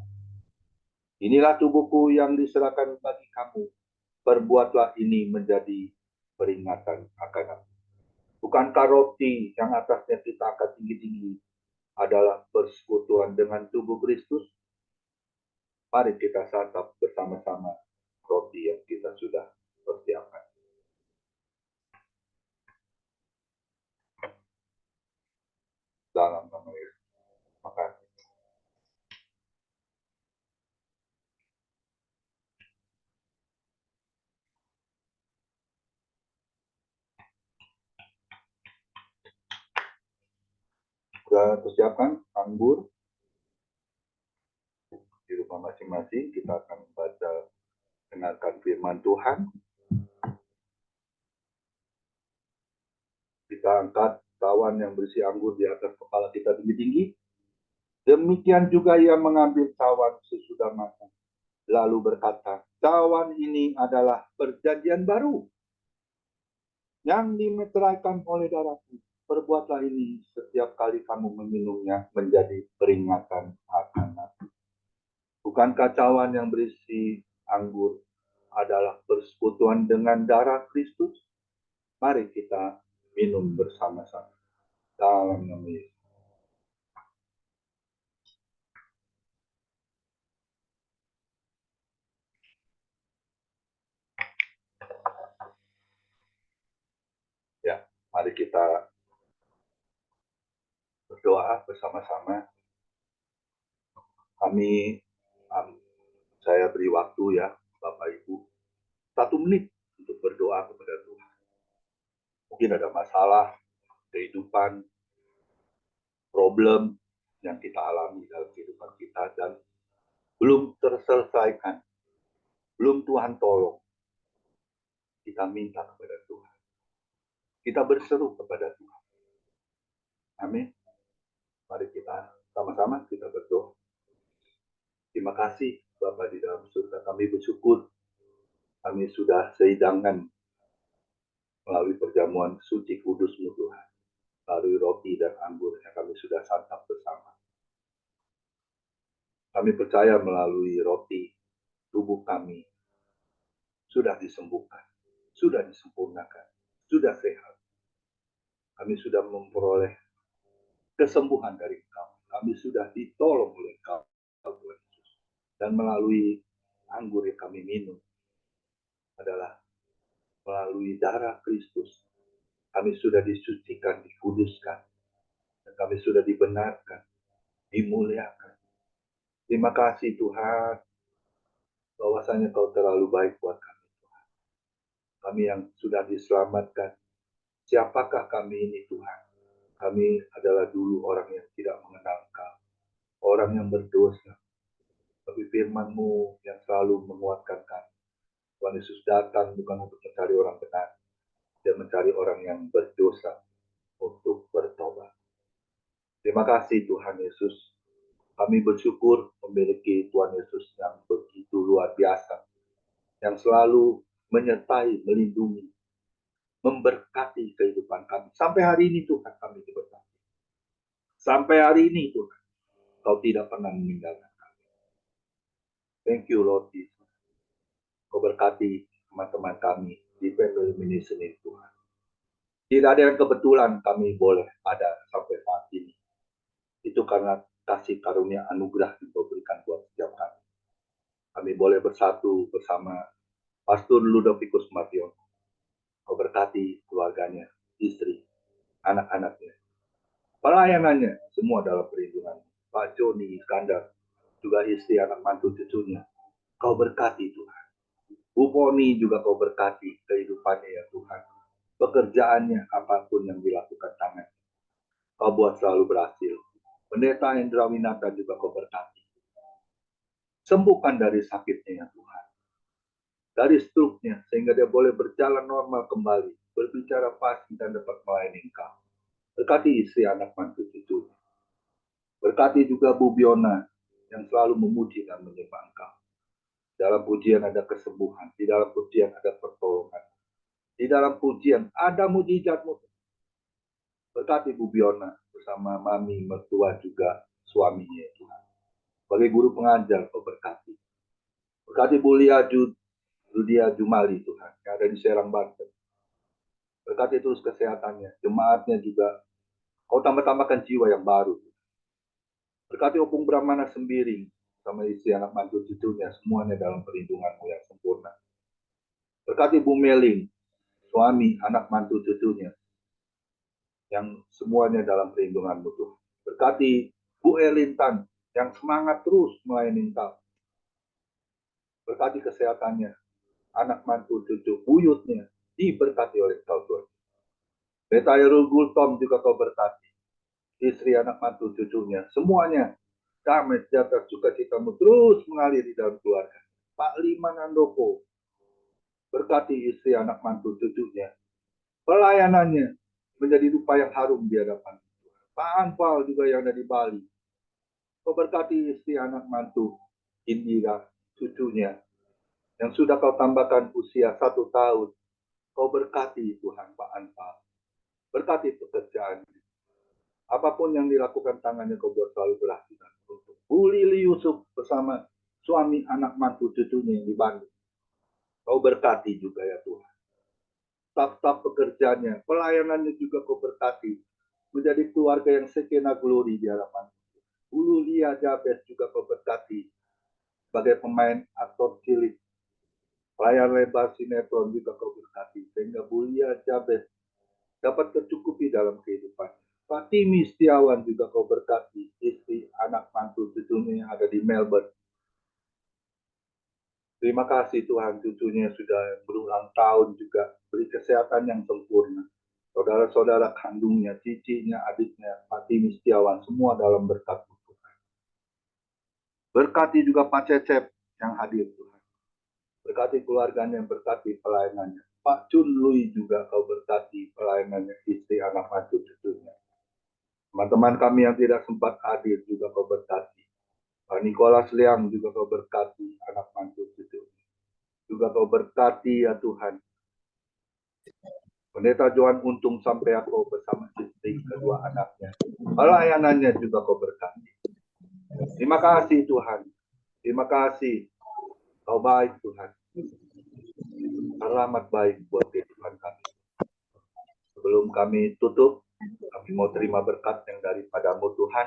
inilah tubuhku yang diserahkan bagi kamu. Perbuatlah ini menjadi peringatan akan aku. Bukankah roti yang atasnya kita angkat tinggi-tinggi adalah persekutuan dengan tubuh Kristus? Mari kita santap bersama-sama roti yang kita sudah persiapkan. Dalam nama Yesus. Makan. Sudah persiapkan anggur di rumah masing-masing. Kita akan baca, dengarkan firman Tuhan. Kita angkat cawan yang berisi anggur di atas kepala kita tinggi-tinggi. Demikian juga Ia mengambil cawan sesudah makan. Lalu berkata, cawan ini adalah perjanjian baru yang dimeteraikan oleh darahku. Perbuatlah ini setiap kali kamu meminumnya menjadi peringatan akan aku. Bukankah cawan yang berisi anggur adalah persekutuan dengan darah Kristus? Mari kita minum bersama-sama. Dalam nama Yesus. Ya, mari kita berdoa bersama-sama. Saya beri waktu ya, Bapak Ibu. 1 menit untuk berdoa kepada Tuhan. Mungkin ada masalah kehidupan, problem yang kita alami dalam kehidupan kita dan belum terselesaikan, belum Tuhan tolong. Kita minta kepada Tuhan. Kita berseru kepada Tuhan. Amin. Mari kita sama-sama kita berdoa. Terima kasih Bapa di dalam surga, kami bersyukur kami sudah sehidangan melalui perjamuan suci kudus-Mu Tuhan, melalui roti dan anggur yang kami sudah santap bersama. Kami percaya melalui roti tubuh kami sudah disembuhkan, sudah disempurnakan, sudah sehat. Kami sudah memperoleh kesembuhan dari Engkau. Kami sudah ditolong oleh Engkau, Tuhan Yesus. Dan melalui anggur yang kami minum adalah melalui darah Kristus. Kami sudah disucikan, dikuduskan, dan kami sudah dibenarkan, dimuliakan. Terima kasih Tuhan, bahwasanya Kau terlalu baik buat kami, Tuhan. Kami yang sudah diselamatkan, siapakah kami ini Tuhan? Kami adalah dulu orang yang tidak mengenal Kau, orang yang berdosa. Tapi firman-Mu yang selalu menguatkan kami. Tuhan Yesus datang bukan untuk mencari orang benar, Dia mencari orang yang berdosa untuk bertobat. Terima kasih Tuhan Yesus. Kami bersyukur memiliki Tuhan Yesus yang begitu luar biasa, yang selalu menyertai, melindungi, memberkati kehidupan kami. Sampai hari ini Tuhan kami diberkati. Sampai hari ini Tuhan, Kau tidak pernah meninggalkan kami. Thank you Lord Jesus. Kau berkati teman-teman kami di family ministry Tuhan. Tidak ada yang kebetulan kami boleh ada sampai saat ini. Itu karena kasih karunia anugerah yang Kau berikan buat setiap kami. Kami boleh bersatu bersama Pastor Ludovicus Mardiono. Kau berkati keluarganya, istri, anak-anaknya, pelayanannya, semua dalam perlindungan. Pak Joni Iskandar, juga istri, anak mantu cucunya. Kau berkati Tuhan. Bu Poni juga Kau berkati kehidupannya ya Tuhan. Pekerjaannya, apapun yang dilakukan tangan, Kau buat selalu berhasil. Pendeta Hendra Winata juga Kau berkati. Sembuhkan dari sakitnya ya Tuhan. Dari struknya, sehingga dia boleh berjalan normal kembali. Berbicara pasti dan dapat melayani Engkau. Berkati istri, anak mantu cucunya. Berkati juga Bu Biona, yang selalu memuji dan menyembah Engkau. Dalam pujian ada kesembuhan, di dalam pujian ada pertolongan, di dalam pujian ada mujizat-Mu. Berkati Bu Biona bersama mami, mertua juga suaminya Tuhan. Sebagai guru pengajar Kau berkati. Berkati Bu Lydia Jumali Tuhan, yang ada di Serang, Banten. Berkati terus kesehatannya, jemaatnya juga Kau tambah-tambahkan jiwa yang baru. Berkati Opung Brahmana Sembiring, sama istri, anak mantu cucunya, semuanya dalam perlindungan-Mu yang sempurna. Berkati Bu Meling, suami, anak mantu cucunya, yang semuanya dalam perlindungan-Mu Tuhan. Berkati Bu Elintan, yang semangat terus melayani Engkau. Berkati kesehatannya, anak mantu cucu, buyutnya, diberkati oleh Engkau Tuhan. Pendeta Hairul Gultom juga Kau berkati. Istri, anak mantu cucunya, semuanya damai sejahtera sukacita-Mu terus mengalir di dalam keluarga. Pak Liman Andoko, berkati istri, anak mantu cucunya. Pelayanannya menjadi rupa yang harum di hadapan Tuhan. Pak Anpal juga yang ada di Bali. Kau berkati istri, anak mantu Indira, cucunya, yang sudah Kau tambahkan usia 1 tahun. Kau berkati Tuhan Pak Anpal. Berkati pekerjaannya. Apapun yang dilakukan tangannya Kau buat selalu berhasil. Untuk Bu Lili Yusuf bersama suami, anak mantu cucunya yang di Bandung. Kau berkati juga ya Tuhan. Staf-staf pekerjaannya, pelayanannya juga Kau berkati. Menjadi keluarga yang sekena glory di hadapan. Bu Lia Jabes juga Kau berkati. Sebagai pemain aktor cilik. Layar lebar sinetron juga Kau berkati. Sehingga Bu Lia Jabes dapat tercukupi dalam kehidupan. Pak Timi Setiawan juga Kau berkati, istri, anak mantu cucunya yang ada di Melbourne. Terima kasih Tuhan, cucunya sudah berulang tahun juga, beri kesehatan yang sempurna. Saudara-saudara kandungnya, cicinya, adiknya, Fatimi Setiawan, semua dalam berkat Tuhan. Berkati juga Pak Cecep yang hadir Tuhan. Berkati keluarganya, berkati pelayanannya. Pak Chun Lui juga kau berkati pelayanannya, istri, anak, mantu, cucunya. Teman-teman kami yang tidak sempat hadir juga kau berkati. Pak Nicholas Liang juga kau berkati, anak, mantu, cucunya. Juga kau berkati ya Tuhan. Pendeta Johan Untung sampai aku bersama istri kedua anaknya. Pelayanannya juga kau berkati. Terima kasih Tuhan. Terima kasih. Kau baik Tuhan. Selamat baik buat kehidupan kami. Sebelum kami tutup, kami mau terima berkat yang daripada-Mu Tuhan.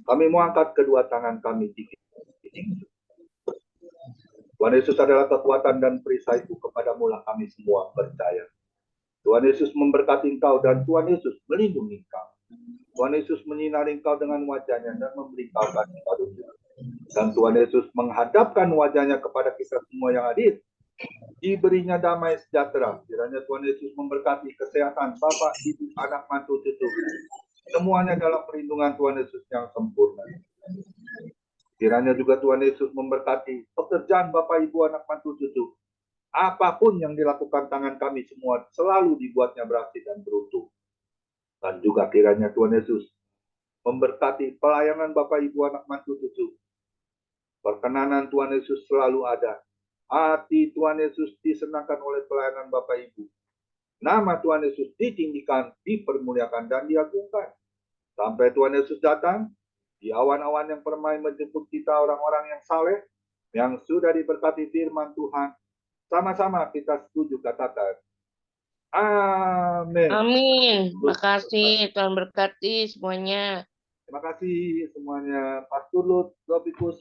Kami mau angkat kedua tangan kami tinggi. Tuhan Yesus adalah kekuatan dan perisaiku, kepadamu lah kami semua percaya. Tuhan Yesus memberkati engkau dan Tuhan Yesus melindungi engkau. Tuhan Yesus menyinari engkau dengan wajahnya dan memberi engkau kasih karunia. Dan Tuhan Yesus menghadapkan wajahnya kepada kita semua yang hadir. Diberinya damai sejahtera. Kiranya Tuhan Yesus memberkati kesehatan Bapak, Ibu, anak, mantu, cucu. Semuanya dalam perlindungan Tuhan Yesus yang sempurna. Kiranya juga Tuhan Yesus memberkati pekerjaan Bapak, Ibu, anak, mantu, cucu. Apapun yang dilakukan tangan kami semua selalu dibuatnya berhasil dan beruntung. Dan juga kiranya Tuhan Yesus memberkati pelayanan Bapak, Ibu, anak, mantu, cucu. Perkenanan Tuhan Yesus selalu ada. Hati Tuhan Yesus disenangkan oleh pelayanan Bapak, Ibu. Nama Tuhan Yesus ditinggikan, dipermuliakan, dan diagungkan. Sampai Tuhan Yesus datang, di awan-awan yang permai menjemput kita orang-orang yang saleh, yang sudah diberkati firman Tuhan. Sama-sama kita setuju katakan. Amin. Amin. Makasih, Tuhan berkati semuanya. Terima kasih semuanya. Pastor Lut, Dobikus,